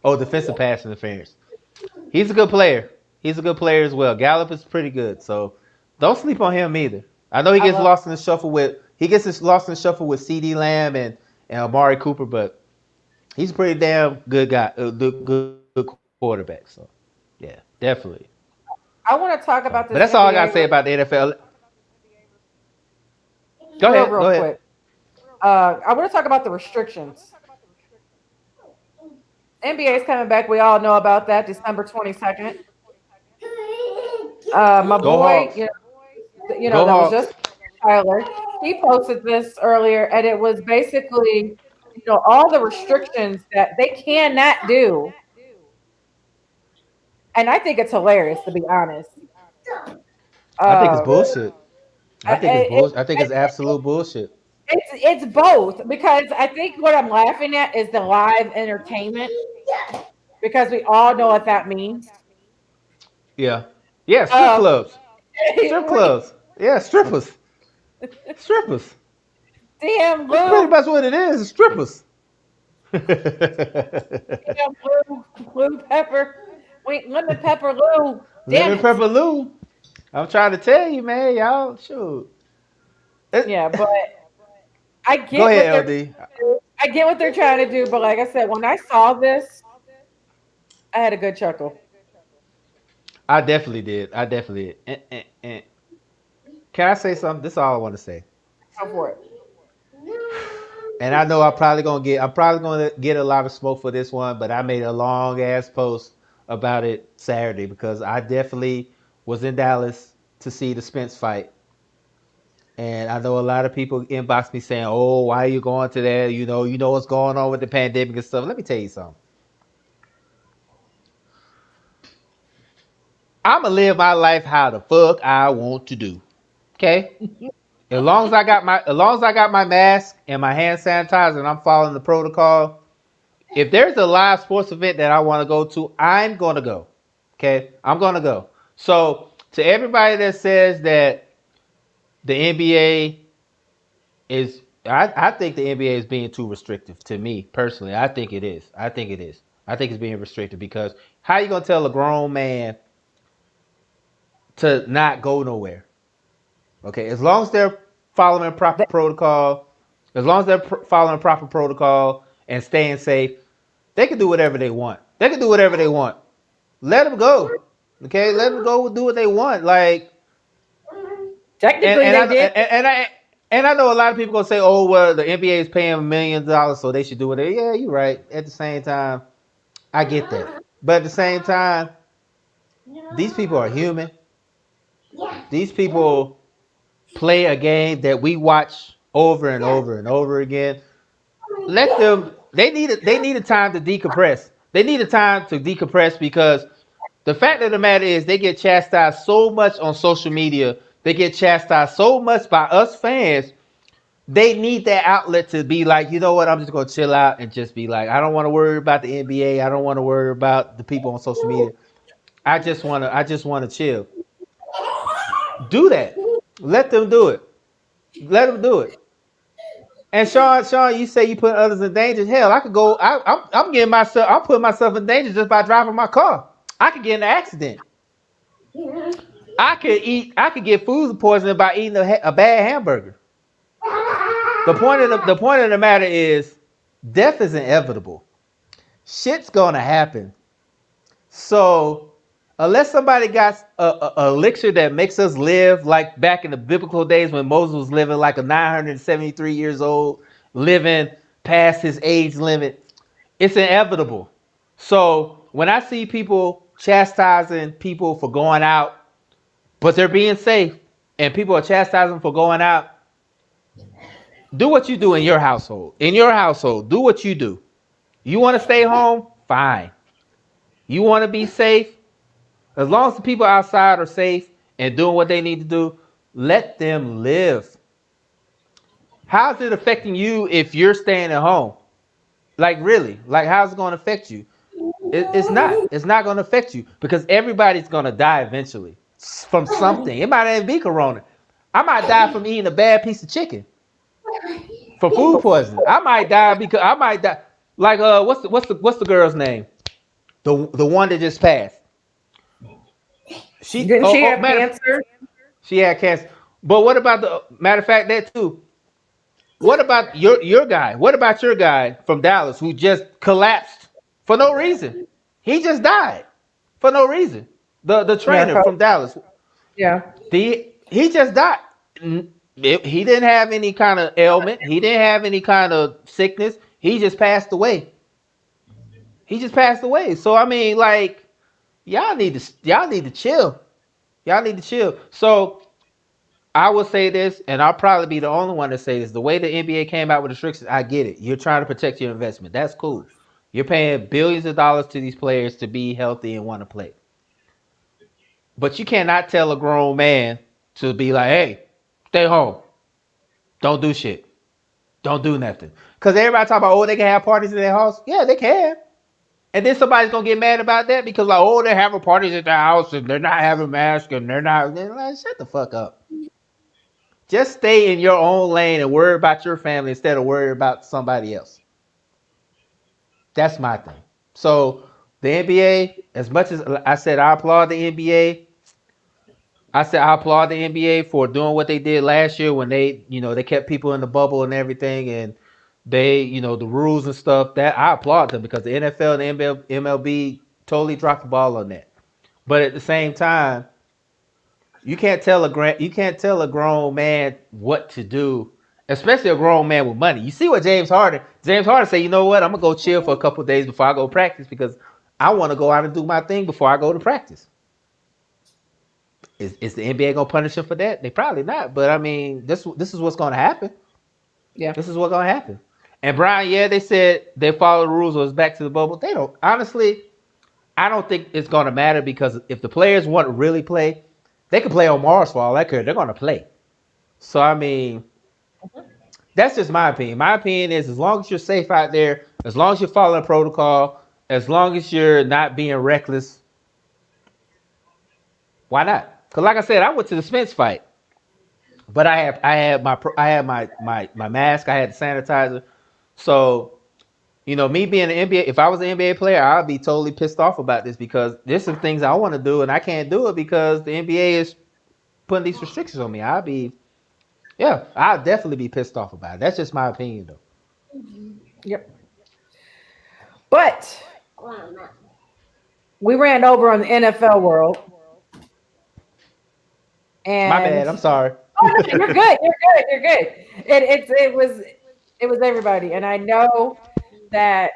Oh, defensive pass interference. He's a good player. He's a good player as well. Gallup is pretty good. So don't sleep on him either. I know I love he gets lost in the shuffle with C.D. Lamb and Amari Cooper, but he's a pretty damn good guy, good quarterback. So yeah, definitely. I want to talk So, about but this that's all I gotta NBA say about the NFL. Go real ahead. real Go ahead. quick. I want to talk about the restrictions. NBA is coming back. We all know about that. December 22nd. My Go boy, Hawks. Go that was just Hawks. Tyler. He posted this earlier, and it was basically, all the restrictions that they cannot do. And I think it's hilarious, to be honest. I think it's Uh, bullshit. I think it's it, bullshit. I think it's absolute bullshit. it's both because I think what I'm laughing at is the live entertainment because we all know what that means. Yeah. Yeah, strip Um, clubs. Strip clubs. Yeah, strippers. Strippers. damn That's pretty Lou, much what it is, strippers. damn Lou Pepper, wait, lemon pepper Lou, damn Lemon it. pepper Lou. I'm trying to tell you, man, y'all. Shoot. Yeah, but I Go get what ahead, they're LD. I get what they're trying to do, but like I said, when I saw this, I had a good chuckle. I definitely did. I definitely did. Can I say something? This is all I want to say. Go for it. and I know I'm probably gonna get a lot of smoke for this one, but I made a long ass post about it Saturday because I definitely was in Dallas to see the Spence fight. And I know a lot of people inbox me saying, "Oh, why are you going to that? You know what's going on with the pandemic and stuff." Let me tell you something. I'ma live my life how the fuck I want to do. Okay? As long as I got my mask and my hand sanitizer and I'm following the protocol, if there's a live sports event that I want to go to, I'm gonna go. Okay? I'm gonna go. So to everybody that says that the NBA is I think the NBA is being too restrictive to me personally. I think it is. I think it is. I think it's being restricted because how you gonna tell a grown man to not go nowhere? Okay, as long as they're following proper Th- protocol, as long as they're following proper protocol and staying safe, they can do whatever they want. They can do whatever they want. Let them go. Okay, let them go do what they want. Like, and Technically, and they I did. and I know a lot of people gonna say, oh well, the NBA is paying millions of dollars, so they should do it. Yeah, you're right. At the same time, I get that, but at the same time, these people are human. These people play a game that we watch over and over and over again. Let them. They need a time to decompress. They need a time to decompress because the fact of the matter is they get chastised so much on social media. They get chastised so much by us fans. They need that outlet to be like, you know what? I'm just gonna chill out and just be like, I don't want to worry about the NBA. I don't want to worry about the people on social media. I just wanna chill. Do that. Let them do it. Let them do it. And Sean, you say you put others in danger. Hell, I could go. I'm getting myself. I'm putting myself in danger just by driving my car. I could get in an accident. I could eat. I could get food poisoning by eating a bad hamburger. The point of the matter is, death is inevitable. Shit's gonna happen. So unless somebody got a elixir that makes us live like back in the biblical days when Moses was living like a 973 years old, living past his age limit, it's inevitable. So when I see people chastising people for going out, but they're being safe, and people are chastising for going out, do what you do in your household. In your household, do what you do. You want to stay home? Fine. You want to be safe? As long as the people outside are safe and doing what they need to do, let them live. How's it affecting you if you're staying at home? Like, really? Like, how's it going to affect you? It's not. It's not going to affect you because everybody's going to die eventually from something. It might not even be corona. I might die from eating a bad piece of chicken from food poisoning. I might die because I might die. Like, what's the girl's name? The one that just passed. Didn't she have Matter of, cancer? she had cancer. But what about the matter of fact that too? What about your guy? What about your guy from Dallas who just collapsed for no reason? He just died for no reason. The Yeah, trainer from Dallas, yeah. he just died. He didn't have any kind of ailment. He didn't have any kind of sickness. He just passed away. He just passed away. So I mean, like, y'all need to chill. Y'all need to chill. So I will say this, and I'll probably be the only one to say this. The way the NBA came out with restrictions, I get it. You're trying to protect your investment. That's cool. You're paying billions of dollars to these players to be healthy and want to play. But you cannot tell a grown man to be like, hey, stay home. Don't do shit. Don't do nothing. Because everybody talk about, oh, they can have parties in their house. Yeah, they can. And then somebody's gonna get mad about that because like, oh, they're having parties at their house and they're not having masks and they're like, shut the fuck up. Just stay in your own lane and worry about your family instead of worry about somebody else. That's my thing. So the NBA, as much as I said I applaud the NBA, I said I applaud the NBA for doing what they did last year when they kept people in the bubble and everything and the rules and stuff. That I applaud them because the NFL and the MLB totally dropped the ball on that. But at the same time, you can't tell a grown man what to do especially a grown man with money. You see what James Harden? James Harden say, you know what? I'm gonna go chill for a couple of days before I go practice because I want to go out and do my thing before I go to practice. Is the NBA gonna punish him for that? They probably not. But I mean, this is what's gonna happen. Yeah. This is what's gonna happen. And Brian, yeah, they said they follow the rules or it's back to the bubble. They don't. Honestly, I don't think it's gonna matter because if the players want to really play, they can play on Mars for all that care. They're gonna play. So I mean, that's just my opinion. My opinion is as long as you're safe out there, as long as you're following protocol, as long as you're not being reckless, why not? Because like I said, I went to the Spence fight, but I had my mask, I had the sanitizer. So me being an NBA, if I was an NBA player, I'd be totally pissed off about this because there's some things I want to do and I can't do it because the NBA is putting these restrictions on me. Yeah, I'd definitely be pissed off about it. That's just my opinion, though. Yep. But we ran over on the NFL world, My and bad. I'm sorry. oh no, you're good. You're good. You're good. It was everybody, and I know that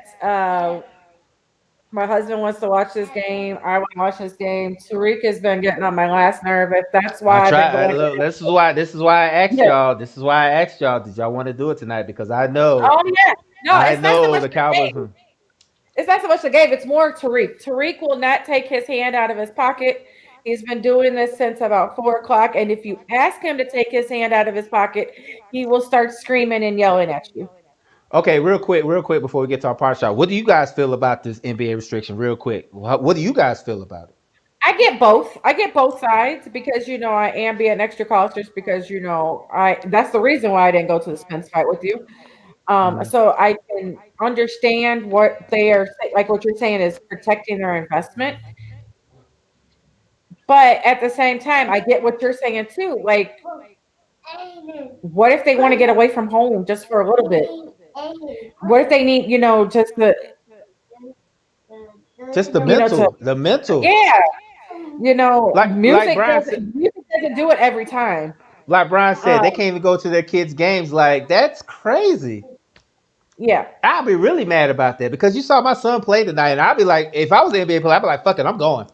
my husband wants to watch this game. I want to watch this game. Tariq has been getting on my last nerve. If that's I why I've been try. going. Look, this is why I asked Yeah. y'all. This is why I asked y'all. Did y'all want to do it tonight? Because I know, Oh yeah. No, I it's not so know much the the Cowboys. game. It's not so much the game. It's more Tariq. Tariq will not take his hand out of his pocket. He's been doing this since about 4 o'clock. And if you ask him to take his hand out of his pocket, he will start screaming and yelling at you. Okay, real quick before we get to our part shot. What do you guys feel about this NBA restriction? Real quick, what do you guys feel about it? I get both. I get both sides because I am being extra cautious because I that's the reason why I didn't go to the Spence fight with you. Hmm. So I can understand what they are like. What you're saying is protecting their investment, but at the same time, I get what you're saying too. Like, what if they want to get away from home just for a little bit? What if they need, just Just the to mental, the mental. yeah, Like Brian said. music doesn't do it every time. Like Brian said, Um, they can't even go to their kids' games. Like that's crazy. yeah. I'd be really mad about that because you saw my son play tonight, and I'd be like, if I was an NBA player, I'd be like, fuck it, I'm going.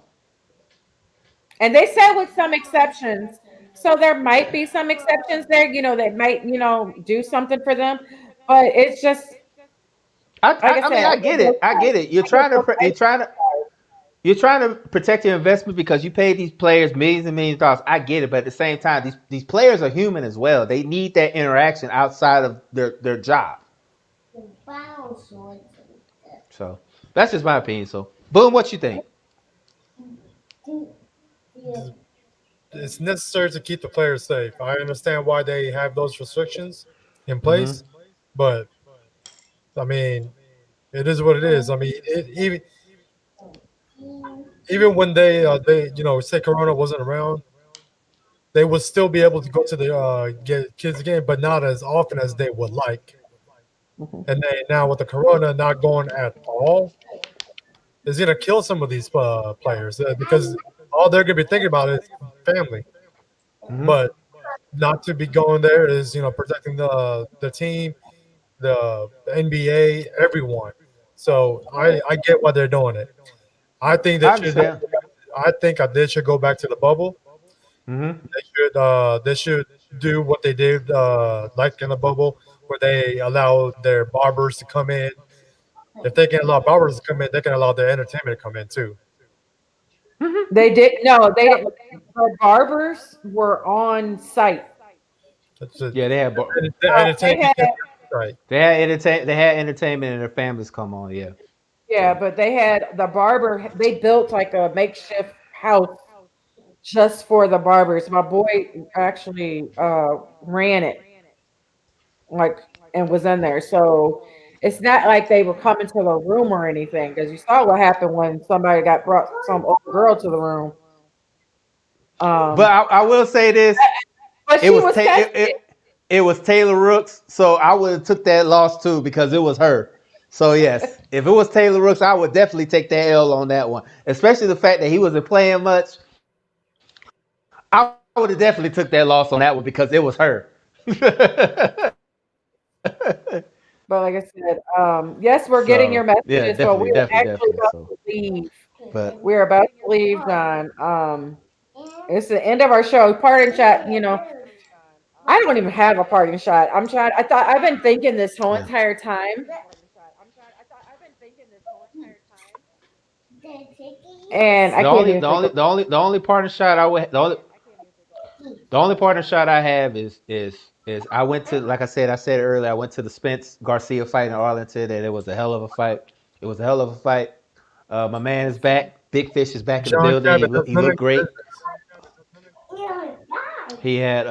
And they said with some exceptions. So there might be some exceptions there, that might, do something for them. But it's just like I I mean, said, I I get get both it. I get sides. it. You're I get trying both to sides. you're trying to protect your investment because you pay these players millions and millions of dollars. I get it, but at the same time, these players are human as well. They need that interaction outside of their job. So that's just my opinion. So, boom, what you think? It's necessary to keep the players safe. I understand why they have those restrictions in Mm-hmm. place, but I mean, it is what it is. I mean, even when they say Corona wasn't around, they would still be able to go to the get kids game, but not as often as they would like. Mhm. And now with the Corona not going at all, is going to kill some of these players because all they're going to be thinking about is family. Mm-hmm. But not to be going there is protecting the team, the NBA, everyone. So I get why they're doing it. I think they I should. understand. I think they should go back to the bubble. Mm-hmm. They should do what they did like in the bubble, where they allow their barbers to come in. If they can allow barbers to come in, they can allow their entertainment to come in too. They did no, they didn't. The barbers were on site. That's it. Yeah, The They entertainment, had right? they had entertainment and their families come on. Yeah. yeah, So but they had the barber. They built like a makeshift house just for the barbers. My boy actually ran it like and was in there. So it's not like they were coming to the room or anything because you saw what happened when somebody got brought some old girl to the room. but Um, I will say this. but It she was was tested. it was Taylor Rooks, so I would have took that loss too because it was her. So yes, if it was Taylor Rooks, I would definitely take that L on that one. Especially the fact that he wasn't playing much. I would have definitely took that loss on that one because it was her. But like I said, yes, we're getting your So yeah, messages, but we definitely, are definitely, actually definitely. about So, to leave. but We're about to leave, John. It's the end of our show. Parting shot. I don't even have a parting shot. I'm trying. I thought I've been thinking this whole yeah, entire time, and I can't even think of. the only partner shot I would the only partner shot I have is I went to, like I said earlier, I went to the Spence Garcia fight in Arlington, and it was a hell of a fight. It was a hell of a fight. My man is back. Big Fish is back in the John building. Cabot has He none of looked your great. business. He had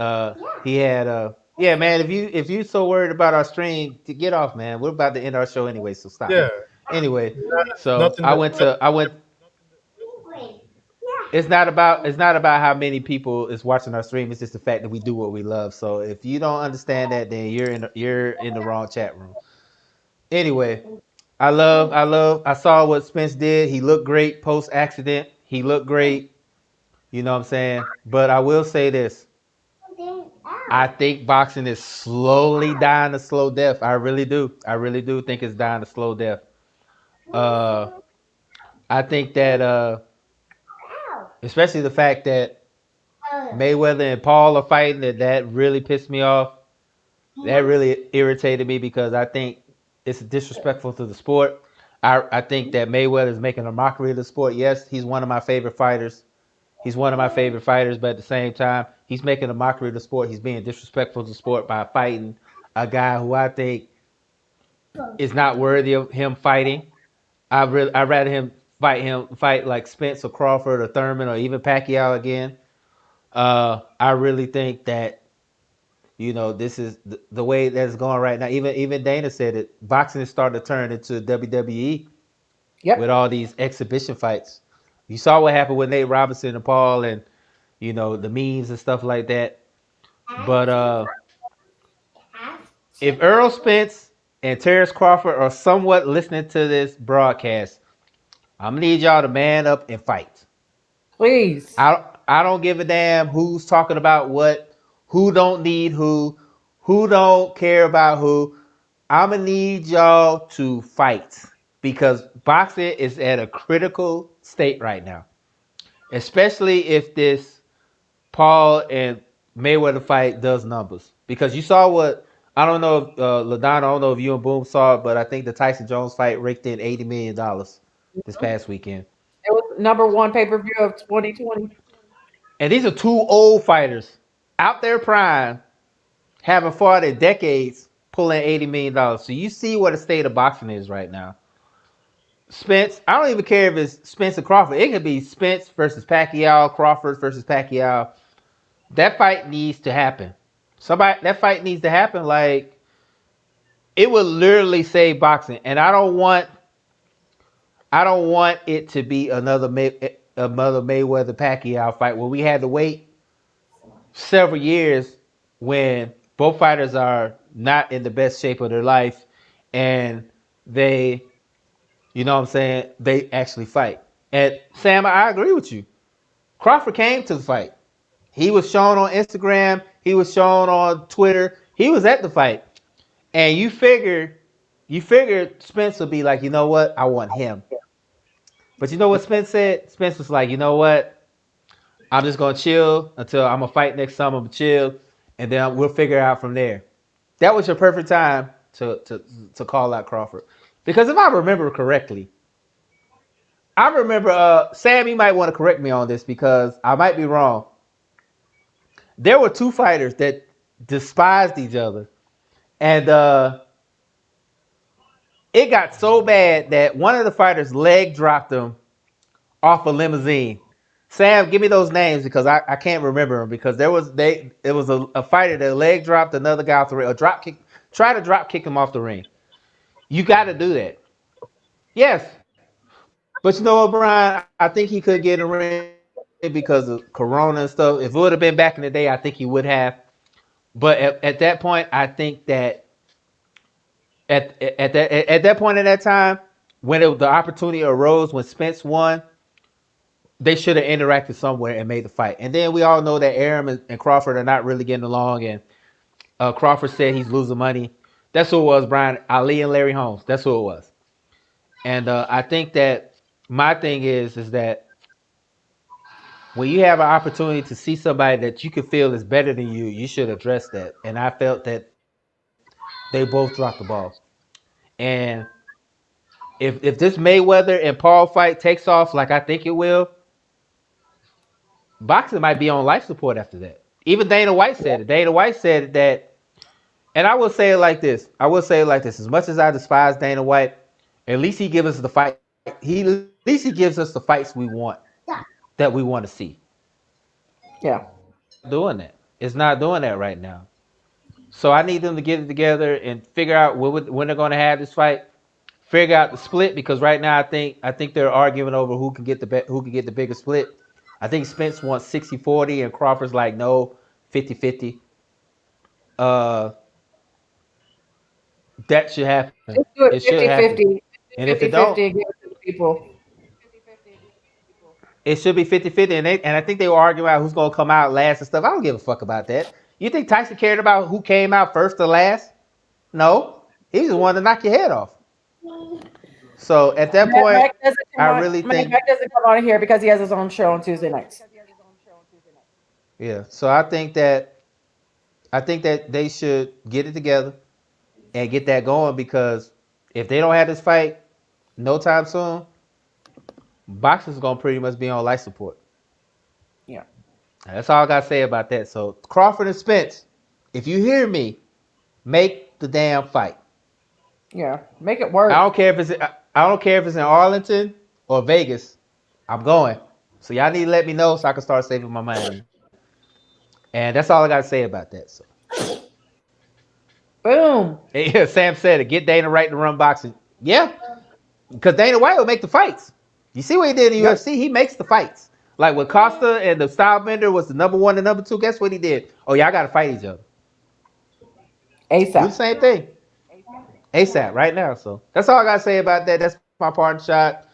yeah, man. If you so worried about our stream, to get off, man. We're about to end our show anyway, so stop. Yeah, Anyway, that has so nothing to do with I went. It's not about how many people is watching our stream. It's just the fact that we do what we love. So if you don't understand that, then you're in the wrong chat room. Anyway, I saw what Spence did. He looked great post accident. He looked great. You know what I'm saying? But I will say this. I think boxing is slowly dying a slow death. I really do. I really do think it's dying a slow death. Uh, I think that especially the fact that Mayweather and Paul are fighting, that really pissed me off. That really irritated me because I think it's disrespectful to the sport. I think that Mayweather is making a mockery of the sport. Yes, he's one of my favorite fighters. He's one of my favorite fighters, but at the same time, he's making a mockery of the sport. He's being disrespectful to the sport by fighting a guy who I think is not worthy of him fighting. I'd rather him fight like Spence or Crawford or Thurman or even Pacquiao again. I really think that this is the way that's going right now. Even Dana said it. Boxing is starting to turn into WWE with Yep. all these exhibition fights. You saw what happened with Nate Robinson and Paul, and the memes and stuff like that. But if Earl Spence and Terrence Crawford are somewhat listening to this broadcast, I'm gonna need y'all to man up and fight. Please. I don't give a damn who's talking about what, who don't need who don't care about who. I'm gonna need y'all to fight because boxing is at a critical state right now, especially if this Paul and Mayweather fight does numbers. Because you saw what I don't know if Ladonna, I don't know if you and Boom saw it, but I think the Tyson Jones fight raked in $80 million this past weekend. It was number one pay per view of 2020. And these are two old fighters out there prime, having fought in decades, pulling $80 million. So you see what the state of boxing is right now. Spence, I don't even care if it's Spence and Crawford. It could be Spence versus Pacquiao, Crawford versus Pacquiao. That fight needs to happen. That fight needs to happen. Like it would literally save boxing. And I don't want it to be another Mayweather Pacquiao fight where we had to wait several years when both fighters are not in the best shape of their life and they, what I'm saying, they actually fight. And Sam, I agree with you. Crawford came to the fight. He was shown on Instagram. He was shown on Twitter. He was at the fight. And you figured Spence would be like, you know what? I want him. But you know what Spence said? Spence was like, you know what? I'm just gonna chill until I'm gonna fight next summer. I'm gonna chill, and then we'll figure it out from there. That was your perfect time to call out Crawford, because if I remember correctly, I remember Sam. You might want to correct me on this because I might be wrong. There were two fighters that despised each other, and it got so bad that one of the fighters leg dropped him off a limousine. Sam, give me those names because I can't remember them because it was a fighter that leg dropped another guy off the ring, a drop kick, try to drop kick him off the ring. You got to do that. Yes, but you know what, Brian? I think he could get in the ring because of Corona and stuff. If it would have been back in the day, I think he would have. But at that point, I think that at that point in that time, when the opportunity arose when Spence won, they should have interacted somewhere and made the fight. And then we all know that Arum and Crawford are not really getting along, and Crawford said he's losing money. That's who it was, Brian. Ali and Larry Holmes. That's who it was. And I think that my thing is that when you have an opportunity to see somebody that you can feel is better than you should address that. And I felt that they both dropped the ball. And if this Mayweather and Paul fight takes off like I think it will, boxing might be on life support after that. Even Dana White said it. Dana White said that, and I will say it like this. I will say it like this. As much as I despise Dana White, at least he gives us the fight. At least he gives us the fights we want, that we want to see. Yeah. It's not doing that. It's not doing that right now. So I need them to get it together and figure out when they're going to have this fight. Figure out the split because right now I think they're arguing over who can get the bigger split. I think Spence wants 60-40 and Crawford's like no 50-50. Uh, that should happen. Just do It it should happen. 50-50. And if it 50-50 don't, and give it to the people. it should be 50-50. And I think they were arguing about who's gonna come out last and stuff. I don't give a fuck about that. You think Tyson cared about who came out first or last? No. He just wanted to knock your head off. So at that point, I really think Mike doesn't come on here because he has his own show on Tuesday nights. yeah. So I think that they should get it together and get that going because if they don't have this fight no time soon, boxing's gonna pretty much be on life support. Yeah. That's all I gotta say about that. So Crawford and Spence, if you hear me, make the damn fight. Yeah. Make it I work. don't care if it's I don't care if it's in Arlington or Vegas. I'm going. So y'all need to let me know so I can start saving my money. And that's all I gotta say about that. So Boom. yeah, Sam said it. Get Dana right to run boxing. Yeah, because Dana White will make the fights. You see what he did in the Yep. UFC? He makes the fights. Like with Costa and the style bender was the number one and number two. Guess what he did? Oh, y'all got to fight each other. Do the ASAP. same thing. ASAP right now. So that's all I got to say about that. That's my part shot.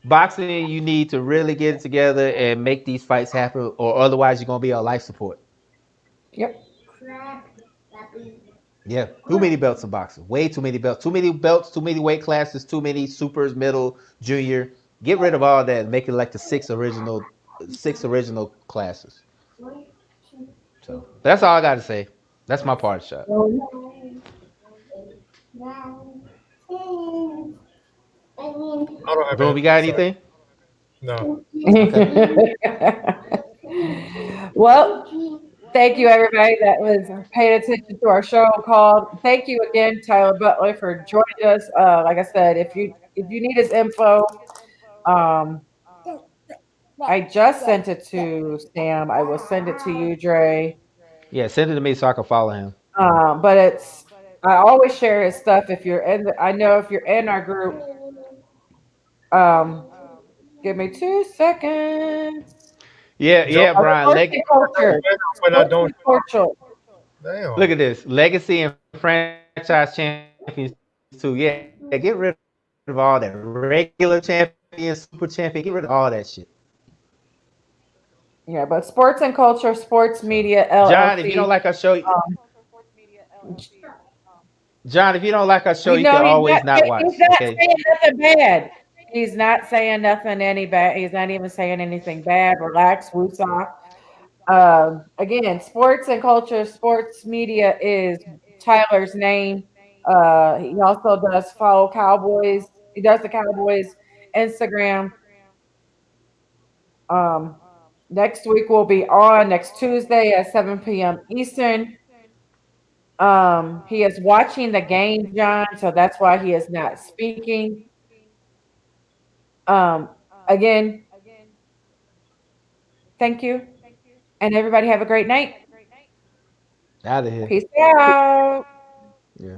Boxing, you need to really get it together and make these fights happen, or otherwise you're gonna be on life support. Yep. Yeah, too many belts in boxing. Way too many belts. Too many belts. Too many weight classes. Too many supers, middle, junior. Get rid of all that. And make it like the six original classes. So that's all I got to say. That's my part shot. I don't have Boom, you anything got to say. anything? No. Okay. Well, thank you everybody that was paying attention to our show called. Thank you again, Tyler Butler, for joining us. Like I said, if you need his info, um, I just sent it to Sam. I will send it to you, Dre. Yeah, send it to me so I can follow him. But I always share his stuff. If you're in, I know if you're in our group. Um, give me 2 seconds. Yeah, Joe, yeah, Brian. Sports and culture. when I Sports don't and culture. damn. Look at this. Legacy and franchise champions too. Yeah, get rid of all that. Regular champion, super champion, get rid of all that shit. Yeah, but sports and culture, sports So, media John, if you don't LLC. like our show, Um, John, if you don't like our show, you you can know always not he's watch. not Okay. saying nothing bad. He's not saying nothing any bad. He's not even saying anything bad. Relax, woosah. Again, sports and culture, sports media is Tyler's name. He also does follow Cowboys. He does the Cowboys Instagram. Um, Next week will be on next Tuesday at 7 p.m. Eastern. He is watching the game, John, so that's why he is not speaking. Um, Again, thank you, and everybody have a great night. Out of here. Peace out. Yeah.